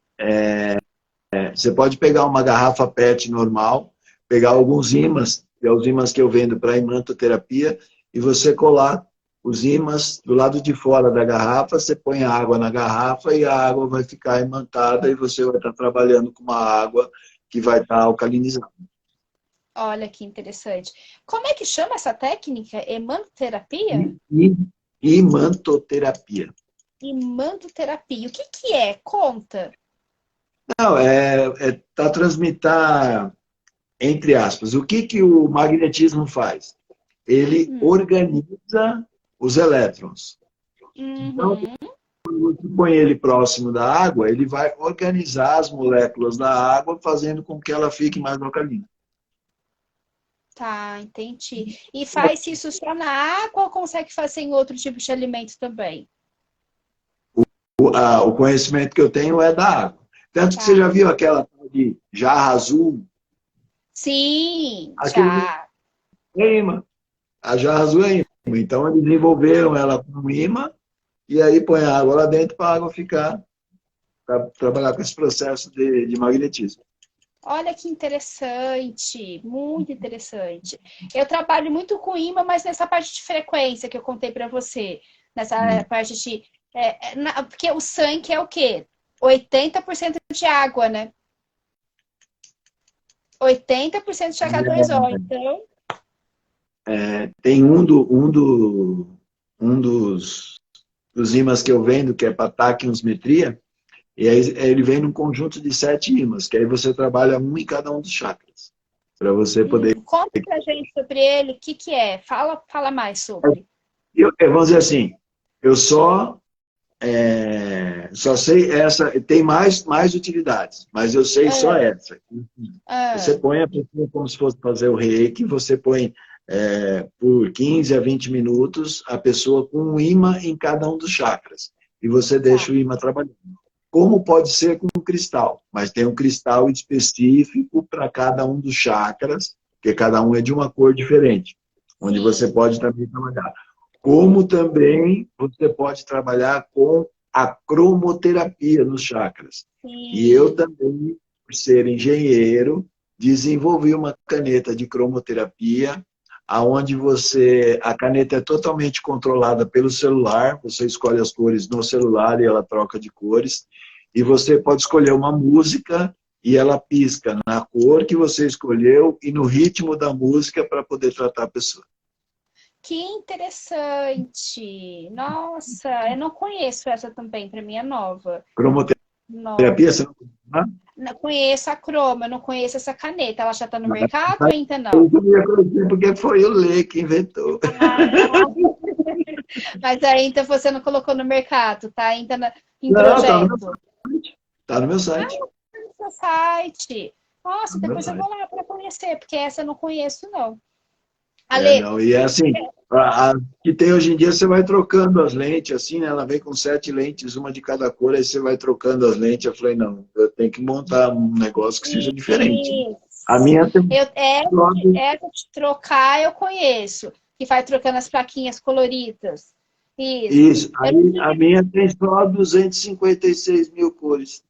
você pode pegar uma garrafa PET normal, pegar alguns ímãs, que é os ímãs que eu vendo para imantoterapia, e você colar os ímãs do lado de fora da garrafa, você põe a água na garrafa e a água vai ficar imantada e você vai estar trabalhando com uma água que vai estar alcalinizada. Olha que interessante. Como é que chama essa técnica? Hemantoterapia? Imantoterapia. Imantoterapia. O que é? Conta. Não, tá transmitir, entre aspas, o que o magnetismo faz? Ele Hum. organiza os elétrons. Então, Uhum. quando você põe ele próximo da água, ele vai organizar as moléculas da água, fazendo com que ela fique mais alcalina. Tá, entendi. E faz isso só na água ou consegue fazer em outro tipo de alimento também? O conhecimento que eu tenho é da água. Tanto que você já Tá. viu aquela tal de jarra azul? Sim, Aquilo já. é imã. A jarra azul é imã. Então, eles envolveram ela com um imã e aí põe a água lá dentro para a água ficar, para trabalhar com esse processo de magnetismo. Olha que interessante, muito interessante. Eu trabalho muito com imã, mas nessa parte de frequência que eu contei para você, nessa parte de... porque o sangue é o quê? 80% de água, né? 80% de H2O, então... Tem um dos ímãs que eu vendo, que é para taquionsmetria, e aí ele vem num conjunto de 7 ímãs, que aí você trabalha um em cada um dos chakras, para você poder... Conta pra gente sobre ele, o que que é? Fala mais sobre. Vamos dizer assim, eu só sei essa, tem mais utilidades, mas eu sei só essa. Você põe a pessoa como se fosse fazer o reiki, você põe por 15 a 20 minutos a pessoa com um imã em cada um dos chakras, e você deixa o imã trabalhando. Como pode ser com um cristal, mas tem um cristal específico para cada um dos chakras, porque cada um é de uma cor diferente, onde você pode também trabalhar. Como também você pode trabalhar com a cromoterapia nos chakras. E eu também, por ser engenheiro, desenvolvi uma caneta de cromoterapia, aonde a caneta é totalmente controlada pelo celular, você escolhe as cores no celular e ela troca de cores, e você pode escolher uma música e ela pisca na cor que você escolheu e no ritmo da música para poder tratar a pessoa. Que interessante! Nossa, eu não conheço essa também, para mim é nova. Cromoterapia, você não conhece? Não conheço a croma, eu não conheço essa caneta. Ela já está no mercado ou ainda não? Eu queria conhecer porque foi o Lê que inventou. Mas ainda você não colocou no mercado, tá ainda em Não, projeto. Tá no meu site. Tá no seu site. Nossa, Tá no meu depois eu site. vou lá para conhecer, porque essa eu não conheço, não. Não, e é assim, a que tem hoje em dia, você vai trocando as lentes, assim, né? Ela vem com 7 lentes, uma de cada cor, aí você vai trocando as lentes. Eu falei, não, eu tenho que montar um negócio que seja diferente. Isso. A minha tem Essa de trocar eu conheço, que vai trocando as plaquinhas coloridas. Isso. Aí, a minha tem só 256 mil cores.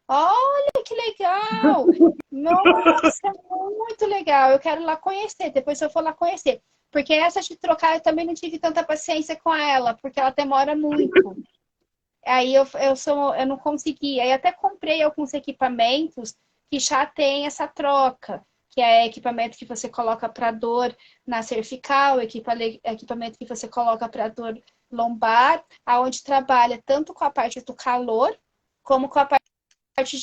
Olha que legal! Nossa, muito legal. Eu quero lá conhecer, depois eu vou lá conhecer. Porque essa de trocar eu também não tive tanta paciência com ela, porque ela demora muito. Aí eu não consegui. Aí até comprei alguns equipamentos que já tem essa troca, que é equipamento que você coloca para dor na cervical, equipamento que você coloca para dor lombar, aonde trabalha tanto com a parte do calor, como com a parte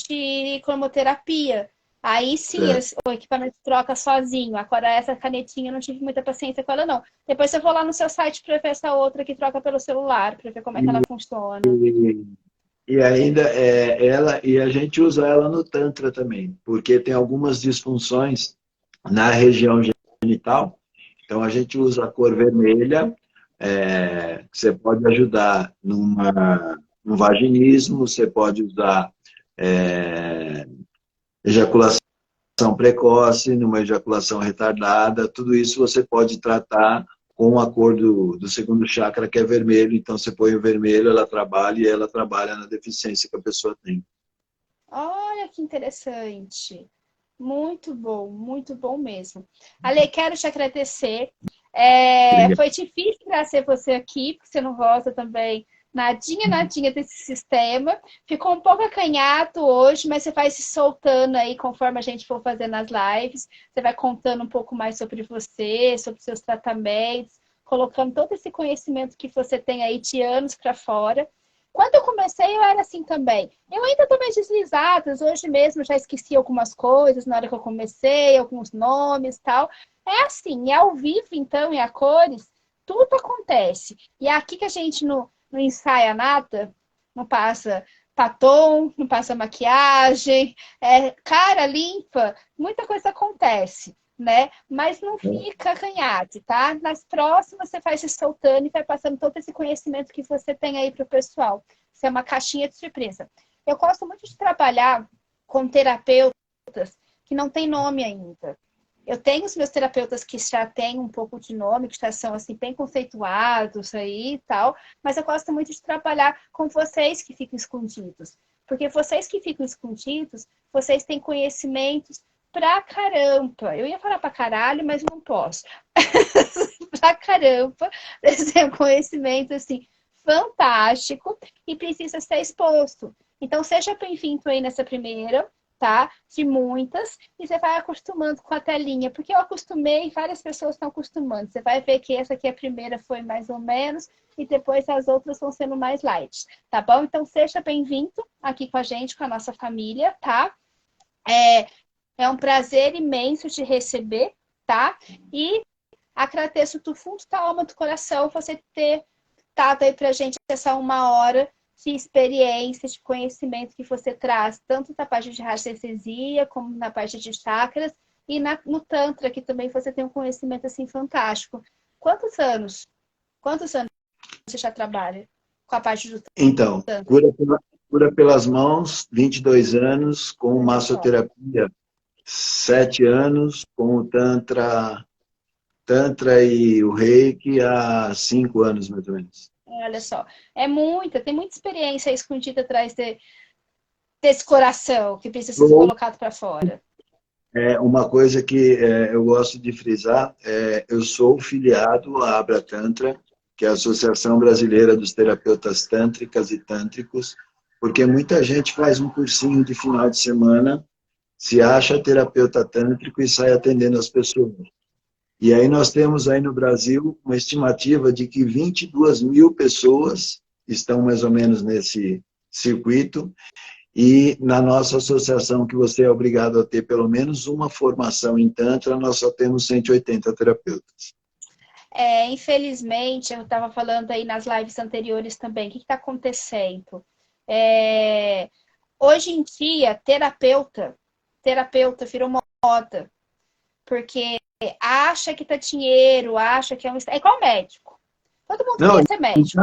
de cromoterapia. Aí sim, o equipamento troca sozinho. Agora, essa canetinha eu não tive muita paciência com ela, não. Depois eu vou lá no seu site para ver essa outra que troca pelo celular, para ver como é que ela funciona. E ainda e a gente usa ela no Tantra também, porque tem algumas disfunções na região genital. Então a gente usa a cor vermelha, que você pode ajudar no vaginismo, você pode usar ejaculação precoce, numa ejaculação retardada, tudo isso você pode tratar com a cor do segundo chakra, que é vermelho. Então, você põe o vermelho, ela trabalha, e ela trabalha na deficiência que a pessoa tem. Olha que interessante. Muito bom mesmo. Ale, quero te agradecer. Foi difícil trazer você aqui, porque você não gosta também nadinha desse sistema. Ficou um pouco acanhado hoje, mas você vai se soltando aí conforme a gente for fazendo as lives. Você vai contando um pouco mais sobre você, sobre seus tratamentos, colocando todo esse conhecimento que você tem aí de anos para fora. Quando eu comecei, eu era assim também. Eu ainda tô meio deslizadas. Hoje mesmo eu já esqueci algumas coisas na hora que eu comecei, alguns nomes e tal. É assim, é ao vivo, então, e a cores, tudo acontece. E é aqui que a gente não ensaia nada, não passa batom, não passa maquiagem, cara limpa, muita coisa acontece, né? Mas não fica acanhado, tá? Nas próximas você vai se soltando e vai passando todo esse conhecimento que você tem aí para o pessoal. Isso é uma caixinha de surpresa. Eu gosto muito de trabalhar com terapeutas que não têm nome ainda. Eu tenho os meus terapeutas que já têm um pouco de nome, que já são assim, bem conceituados aí e tal, mas eu gosto muito de trabalhar com vocês que ficam escondidos. Porque vocês que ficam escondidos, vocês têm conhecimentos pra caramba. Eu ia falar pra caralho, mas não posso. Pra caramba, eles têm um conhecimento assim, fantástico e precisa ser exposto. Então, seja bem-vindo aí nessa primeira, tá? De muitas, e você vai acostumando com a telinha, porque eu acostumei, várias pessoas estão acostumando. Você vai ver que essa aqui, a primeira, foi mais ou menos, e depois as outras vão sendo mais light, tá bom? Então, seja bem-vindo aqui com a gente, com a nossa família, tá? É um prazer imenso te receber, tá? E agradeço do fundo da alma do coração você ter dado aí pra gente essa 1 hora de experiência, de conhecimento que você traz, tanto da parte de radiestesia, como na parte de chakras, e no Tantra, que também você tem um conhecimento assim fantástico. Quantos anos? Quantos anos você já trabalha com a parte do Então, Tantra? cura pelas mãos, 22 anos, com massoterapia, 7 anos, com o Tantra e o Reiki há 5 anos, mais ou menos. Olha só, tem muita experiência escondida atrás desse coração que precisa ser colocado para fora. Uma coisa que eu gosto de frisar, eu sou filiado à Abra Tantra, que é a Associação Brasileira dos Terapeutas Tântricas e Tântricos, porque muita gente faz um cursinho de final de semana, se acha terapeuta tântrico e sai atendendo as pessoas. E aí nós temos aí no Brasil uma estimativa de que 22 mil pessoas estão mais ou menos nesse circuito, e na nossa associação, que você é obrigado a ter pelo menos uma formação em Tantra, nós só temos 180 terapeutas. Infelizmente, eu estava falando aí nas lives anteriores também, o que está acontecendo? Hoje em dia, terapeuta virou moda, porque acha que tá dinheiro, acha que é igual médico. Todo mundo queria ser médico.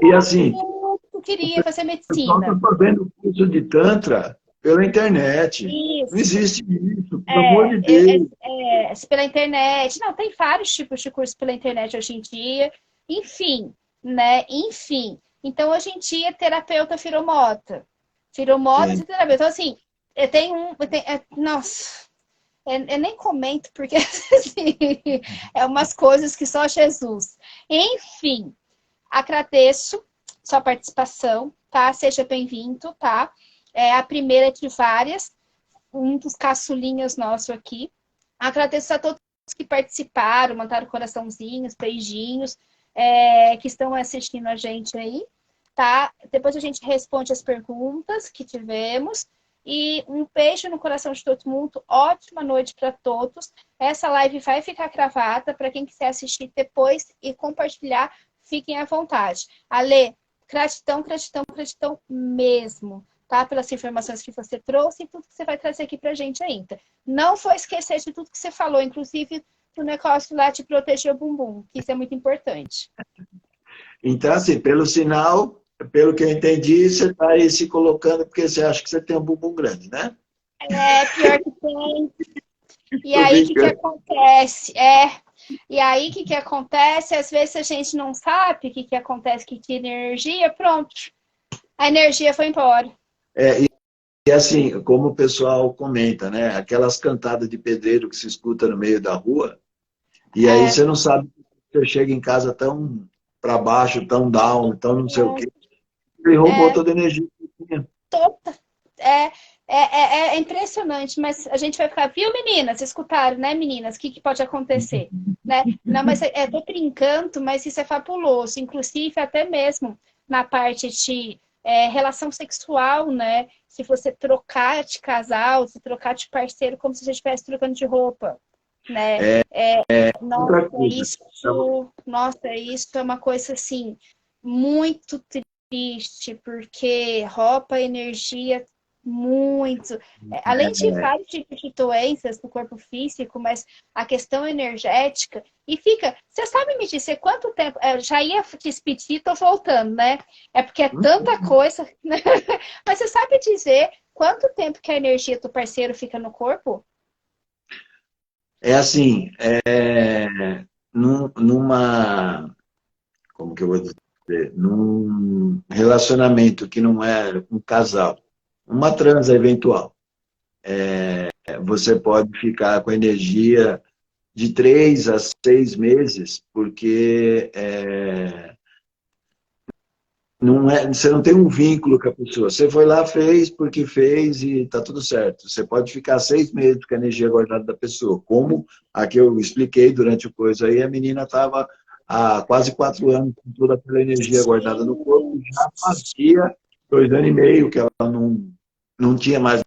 E assim, todo mundo queria fazer o pessoal medicina. está fazendo curso de Tantra pela internet. Isso. Não existe isso, pelo amor de Deus. Pela internet. Não, tem vários tipos de curso pela internet hoje em dia. Enfim, né? Enfim. Então, hoje em dia, terapeuta virou moda. Virou moda de terapeuta. Então, assim, nossa, eu nem comento, porque assim, é umas coisas que só Jesus. Enfim, agradeço sua participação, tá? Seja bem-vindo, tá? É a primeira de várias, um dos caçulinhas nosso aqui. Agradeço a todos que participaram, mandaram coraçãozinhos, beijinhos, que estão assistindo a gente aí, tá? Depois a gente responde as perguntas que tivemos. E um beijo no coração de todo mundo. Ótima noite para todos. Essa live vai ficar gravada para quem quiser assistir depois e compartilhar. Fiquem à vontade. Ale, gratidão, gratidão, gratidão mesmo, tá? Pelas informações que você trouxe e tudo que você vai trazer aqui pra gente ainda. Não vou esquecer de tudo que você falou, inclusive do negócio lá de proteger o bumbum, que isso é muito importante. Então, assim, pelo sinal, pelo que eu entendi, você está aí se colocando porque você acha que você tem um bumbum grande, né? Pior que tem. E aí, o que acontece? E aí, o que acontece? Às vezes a gente não sabe o que acontece, que tira energia, pronto. A energia foi embora. E assim, como o pessoal comenta, né? Aquelas cantadas de pedreiro que se escuta no meio da rua, e aí você não sabe, você chega em casa tão para baixo, tão down, tão não sei o quê. Ele roubou toda a energia que tinha. É impressionante, mas a gente vai ficar, viu, meninas? Escutaram, né, meninas? O que pode acontecer? Né? Não, mas tô brincando, mas isso é fabuloso. Inclusive, até mesmo na parte de relação sexual, né? Se você trocar de casal, se trocar de parceiro, como se você estivesse trocando de roupa, né? Nossa, isso é uma coisa, assim, muito triste, porque roupa, energia, muito. Além de vários tipos de doenças no corpo físico, mas a questão energética. E você sabe me dizer quanto tempo? Já ia despedir, tô voltando, né? É porque é tanta coisa. Né? Mas você sabe dizer quanto tempo que a energia do parceiro fica no corpo? É assim, numa, como que eu vou dizer, num relacionamento que não é um casal, uma transa eventual, você pode ficar com energia de 3 a 6 meses, porque você não tem um vínculo com a pessoa. Você foi lá, fez porque fez e está tudo certo. Você pode ficar 6 meses com a energia guardada da pessoa. Como a que eu expliquei durante o coisa aí, a menina estava há quase 4 anos com toda aquela energia guardada no corpo, já fazia 2 anos e meio que ela não tinha mais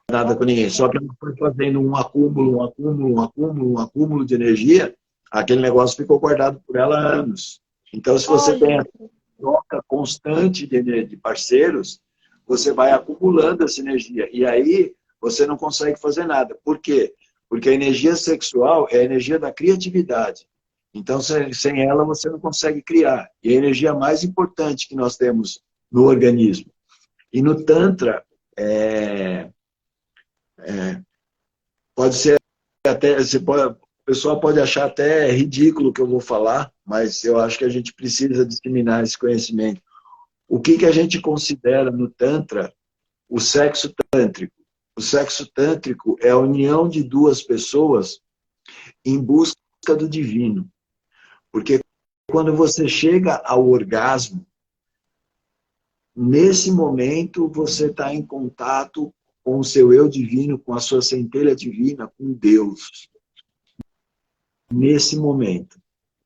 nada com ninguém. Só que ela foi fazendo um acúmulo, um acúmulo, um acúmulo, um acúmulo de energia, aquele negócio ficou guardado por ela há anos. Então, se você Olha, tem troca constante de parceiros, você vai acumulando essa energia. E aí você não consegue fazer nada. Por quê? Porque a energia sexual é a energia da criatividade. Então, sem ela, você não consegue criar. E é a energia mais importante que nós temos no organismo. E no Tantra, pode ser até. O pessoal pode achar até ridículo o que eu vou falar, mas eu acho que a gente precisa disseminar esse conhecimento. O que a gente considera no Tantra o sexo tântrico? O sexo tântrico é a união de duas pessoas em busca do divino. Porque quando você chega ao orgasmo, nesse momento você está em contato com o seu eu divino, com a sua centelha divina, com Deus. Nesse momento.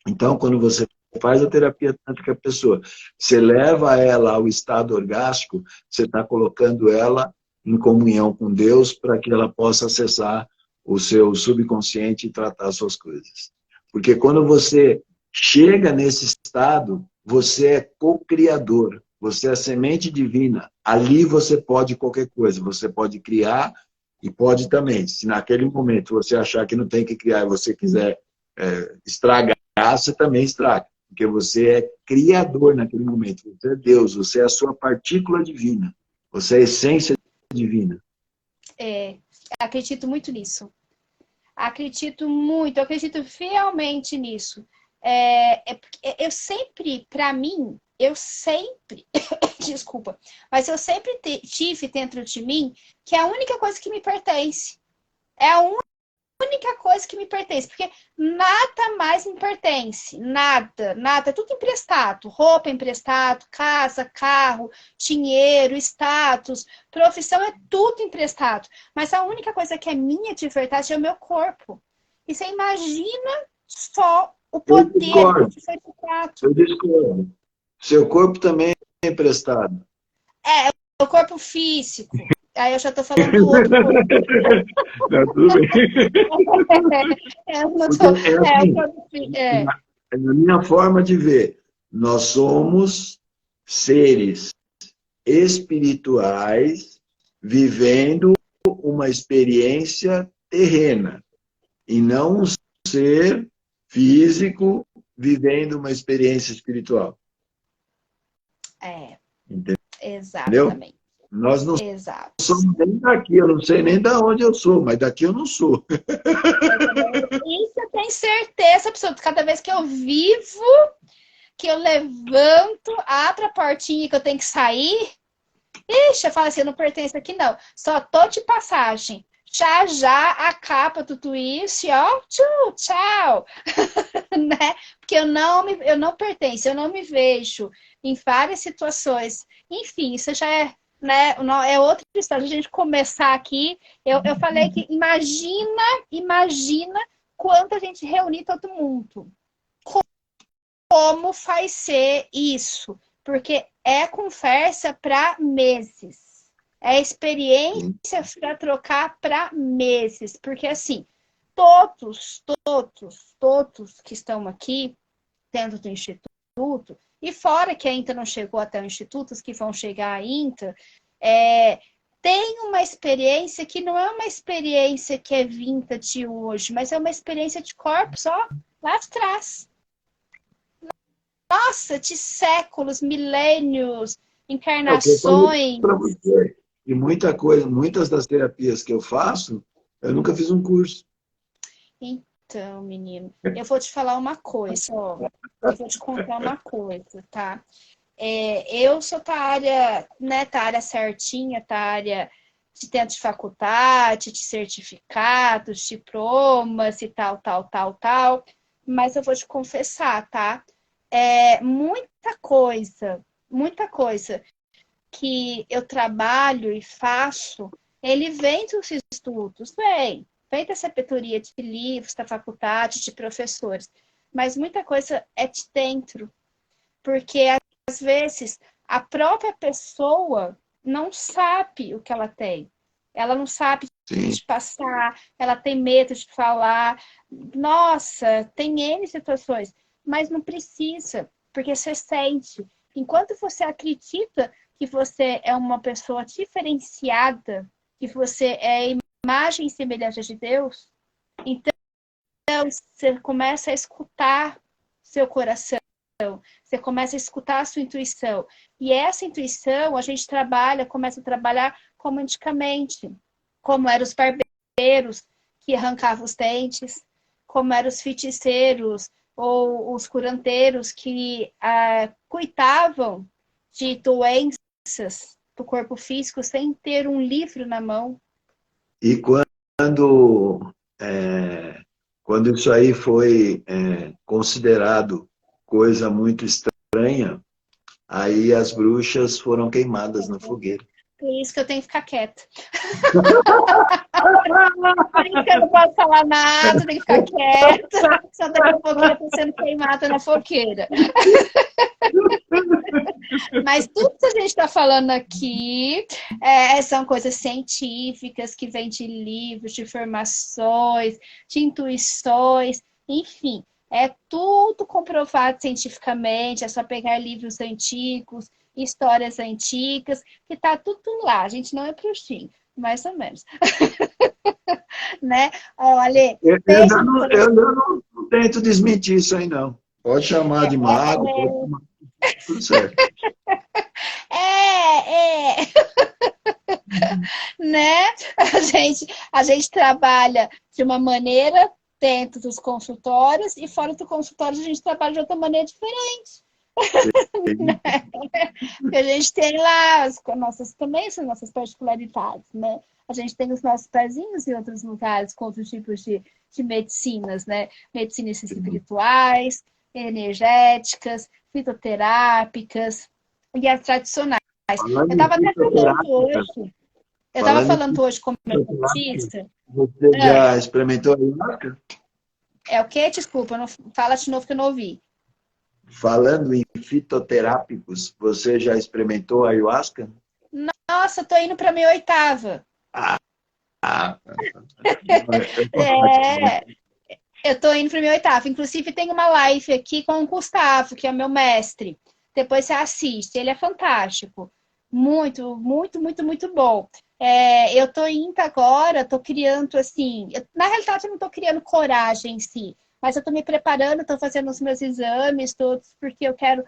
Então, quando você faz a terapia tântrica a pessoa, você leva ela ao estado orgástico, você está colocando ela em comunhão com Deus para que ela possa acessar o seu subconsciente e tratar as suas coisas. Porque quando você chega nesse estado, você é co-criador, você é a semente divina. Ali você pode qualquer coisa, você pode criar e pode também, se naquele momento você achar que não tem que criar e você quiser estragar, você também estraga. Porque você é criador naquele momento. Você é Deus, você é a sua partícula divina. Você é a essência divina. acredito muito nisso. Acredito muito, eu acredito fielmente nisso. Eu sempre, para mim, desculpa, mas eu sempre tive dentro de mim que é a única coisa que me pertence. É a única coisa que me pertence, porque nada mais me pertence, nada, nada, é tudo emprestado, roupa emprestado, casa, carro, dinheiro, status, profissão, é tudo emprestado, mas a única coisa que é minha de verdade é o meu corpo, e você imagina só o Eu poder discordo. que foi emprestado. Eu discordo. Seu corpo também é emprestado. O corpo físico, aí eu já tô falando do outro corpo. Tá tudo bem. Eu não Porque tô, é o assim, corpo físico, na minha forma de ver, nós somos seres espirituais vivendo uma experiência terrena e não um ser físico vivendo uma experiência espiritual. Entendeu? exatamente. Nós não Exato. somos nem daqui, eu não sei nem de onde eu sou, mas daqui eu não sou. Isso eu tenho certeza absoluta. Cada vez que eu vivo, que eu levanto, abro a portinha que eu tenho que sair, ixi, eu falo assim, eu não pertenço aqui não. Só tô de passagem. Já já acaba tudo isso e ó, tchau, né? Porque eu não pertenço, eu não me vejo em várias situações. Enfim, isso já é, né, é outra história. A gente começar aqui, eu falei que imagina quando a gente reunir todo mundo. Como vai ser isso? Porque é conversa para meses. É experiência para trocar para meses. Porque, assim, todos que estão aqui dentro do Instituto, e fora que ainda não chegou até o Instituto, os que vão chegar ainda, tem uma experiência que não é uma experiência que é vinda de hoje, mas é uma experiência de corpos, ó, lá de trás. Nossa, de séculos, milênios, É o que eu falei encarnações. para você. E muita coisa, muitas das terapias que eu faço, eu nunca fiz um curso. Então, menino, eu vou te falar uma coisa, ó. Eu vou te contar uma coisa, tá? Eu sou da área, né, da área certinha, da área de dentro de faculdade, de certificados, diplomas e tal, tal, tal, tal. Mas eu vou te confessar, tá? Muita coisa que eu trabalho e faço, ele vem dos estudos, vem da sabedoria de livros, da faculdade, de professores, mas muita coisa é de dentro, porque às vezes a própria pessoa não sabe o que ela tem, ela não sabe Sim. de passar, ela tem medo de falar, nossa, tem N situações, mas não precisa, porque você sente. Enquanto você acredita que você é uma pessoa diferenciada, que você é a imagem e semelhança de Deus, então você começa a escutar seu coração, você começa a escutar a sua intuição. E essa intuição a gente começa a trabalhar como antigamente, como eram os barbeiros que arrancavam os dentes, como eram os feiticeiros ou os curandeiros que cuidavam de doenças do corpo físico sem ter um livro na mão. E quando isso aí foi considerado coisa muito estranha, aí as bruxas foram queimadas na fogueira. Por isso que eu tenho que ficar quieta. Por isso que eu não posso falar nada, tenho que ficar quieta. Só daqui a pouco eu estou sendo queimada na fogueira. Mas tudo que a gente está falando aqui são coisas científicas que vêm de livros, de informações, de intuições, enfim. É tudo comprovado cientificamente, é só pegar livros antigos, histórias antigas, que tá tudo lá. A gente não é bruxinho, mais ou menos. Né? Olha, Eu não tento desmentir isso aí, não. Pode chamar de mago, pode chamar tudo certo. Né? A gente trabalha de uma maneira dentro dos consultórios e fora do consultório a gente trabalha de outra maneira diferente. Né? Porque a gente tem lá também são nossas particularidades, né? A gente tem os nossos pezinhos em outros lugares com outros tipos de medicinas, né? Medicinas espirituais, energéticas, fitoterápicas e as tradicionais. Eu estava até falando hoje com o meu dentista. Você já experimentou a ayahuasca? É o quê? Desculpa, não fala de novo que eu não ouvi. Falando em fitoterápicos, você já experimentou a ayahuasca? Nossa, tô indo para minha 8ª. Eu tô indo para minha 8ª. Inclusive, tem uma live aqui com o Gustavo, que é meu mestre. Depois você assiste. Ele é fantástico. Muito, muito, muito, muito bom. Eu tô indo agora, tô criando assim. Na realidade, eu não tô criando coragem em si, mas eu tô me preparando, tô fazendo os meus exames todos, porque eu quero.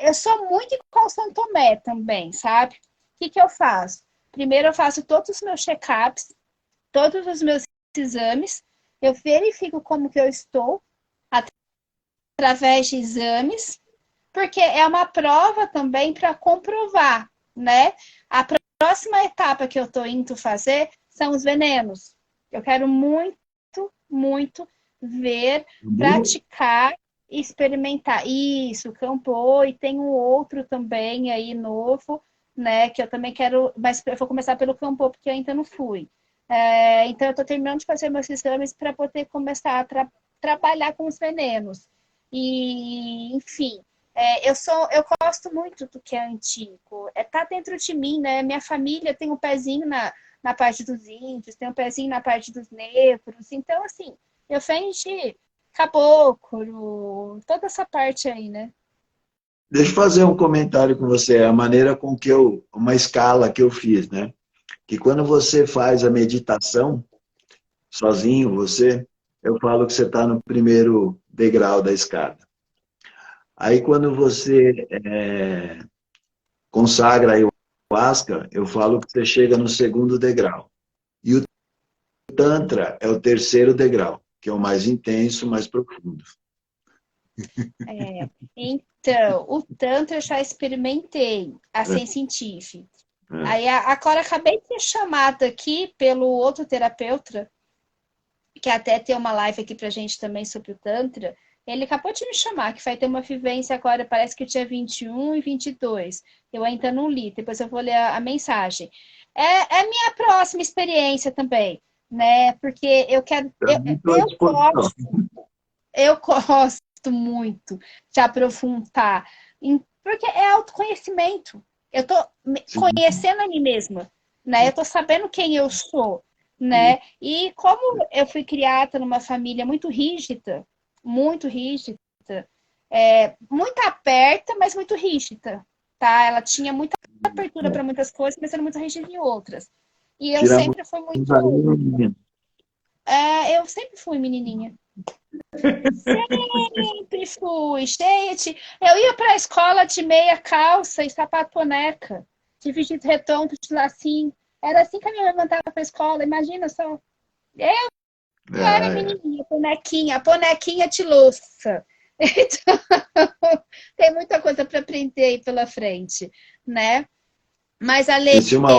Eu sou muito igual São Tomé também, sabe? O que eu faço? Primeiro, eu faço todos os meus check-ups, todos os meus exames, eu verifico como que eu estou através de exames, porque é uma prova também para comprovar, né? A próxima etapa que eu estou indo fazer são os venenos. Eu quero muito, muito ver, praticar e experimentar. Isso, Campo, e tem um outro também aí novo, né? Que eu também quero, mas eu vou começar pelo Campo, porque eu ainda não fui. Então, eu estou terminando de fazer meus exames para poder começar a trabalhar com os venenos. E, enfim, eu gosto muito do que é antigo. Tá dentro de mim, né? Minha família tem um pezinho na parte dos índios, tem um pezinho na parte dos negros. Então, assim, eu venho de caboclo, toda essa parte aí, né? Deixa eu fazer um comentário com você, a maneira com que uma escala que eu fiz, né? Que quando você faz a meditação, sozinho, eu falo que você está no primeiro degrau da escada. Aí quando você consagra a ayahuasca, eu falo que você chega no segundo degrau. E o Tantra é o terceiro degrau. que é o mais intenso, mais profundo. Então, o Tantra eu já experimentei, a Sensitive. É. Aí agora acabei de ser chamada aqui pelo outro terapeuta, que até tem uma live aqui pra gente também sobre o Tantra. Ele acabou de me chamar, que vai ter uma vivência agora, parece que dia 21 e 22. Eu ainda não li, depois eu vou ler a mensagem. É minha próxima experiência também, né? Porque eu quero. Estou à disposição. Eu gosto muito de aprofundar, porque é autoconhecimento. Eu estou conhecendo a mim mesma, né? Eu estou sabendo quem eu sou, né? E como eu fui criada numa família muito rígida, muito aberta, mas muito rígida, tá? Ela tinha muita abertura para muitas coisas, mas era muito rígida em outras. E eu Tira sempre fui muito. Eu sempre fui menininha. Sempre fui, gente. Eu ia para a escola de meia calça e sapato boneca, de vestido redondo, de lacinho. Era assim que a minha mãe mandava para a escola, imagina só. Eu era menininha, bonequinha de louça. Então, tem muita coisa para aprender aí pela frente, né? Mas a lei, Se uma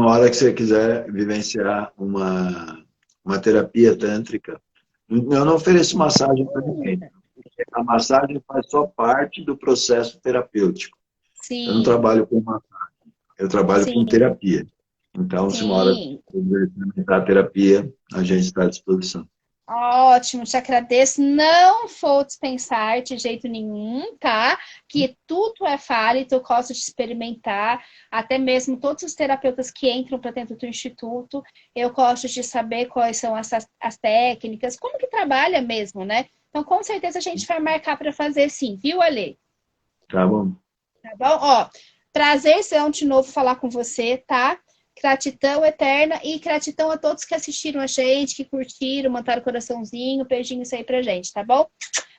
hora que você quiser vivenciar uma terapia tântrica, eu não ofereço massagem para ninguém. A massagem faz só parte do processo terapêutico. Eu não sim, trabalho com massagem, eu trabalho com sim, terapia. Então, se uma hora sim. quiser experimentar a terapia, a gente está à disposição. Ótimo, te agradeço. Não vou dispensar de jeito nenhum, tá? Que tudo é válido, eu gosto de experimentar. Até mesmo todos os terapeutas que entram para dentro do instituto, eu gosto de saber quais são as técnicas, como que trabalha mesmo, né? Então, com certeza a gente vai marcar para fazer sim, viu, Ale? Tá bom? Tá bom? Ó, prazerzão de novo falar com você, tá? Gratidão eterna e gratidão a todos que assistiram a gente, que curtiram, mandaram coraçãozinho, beijinho isso aí pra gente, tá bom?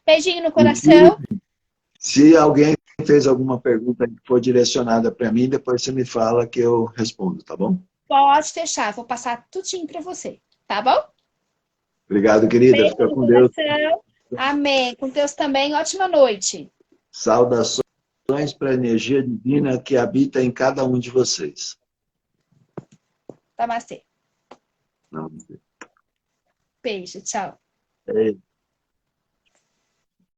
Beijinho no E coração. se alguém fez alguma pergunta que for direcionada para mim, depois você me fala que eu respondo, tá bom? Pode deixar, vou passar tudinho pra você, tá bom? Obrigado, querida. Beijo Fica no com Deus. coração. Amém. Com Deus também. Ótima noite. Saudações para a energia divina que habita em cada um de vocês. Namastê. Não, Beijo. Tchau. é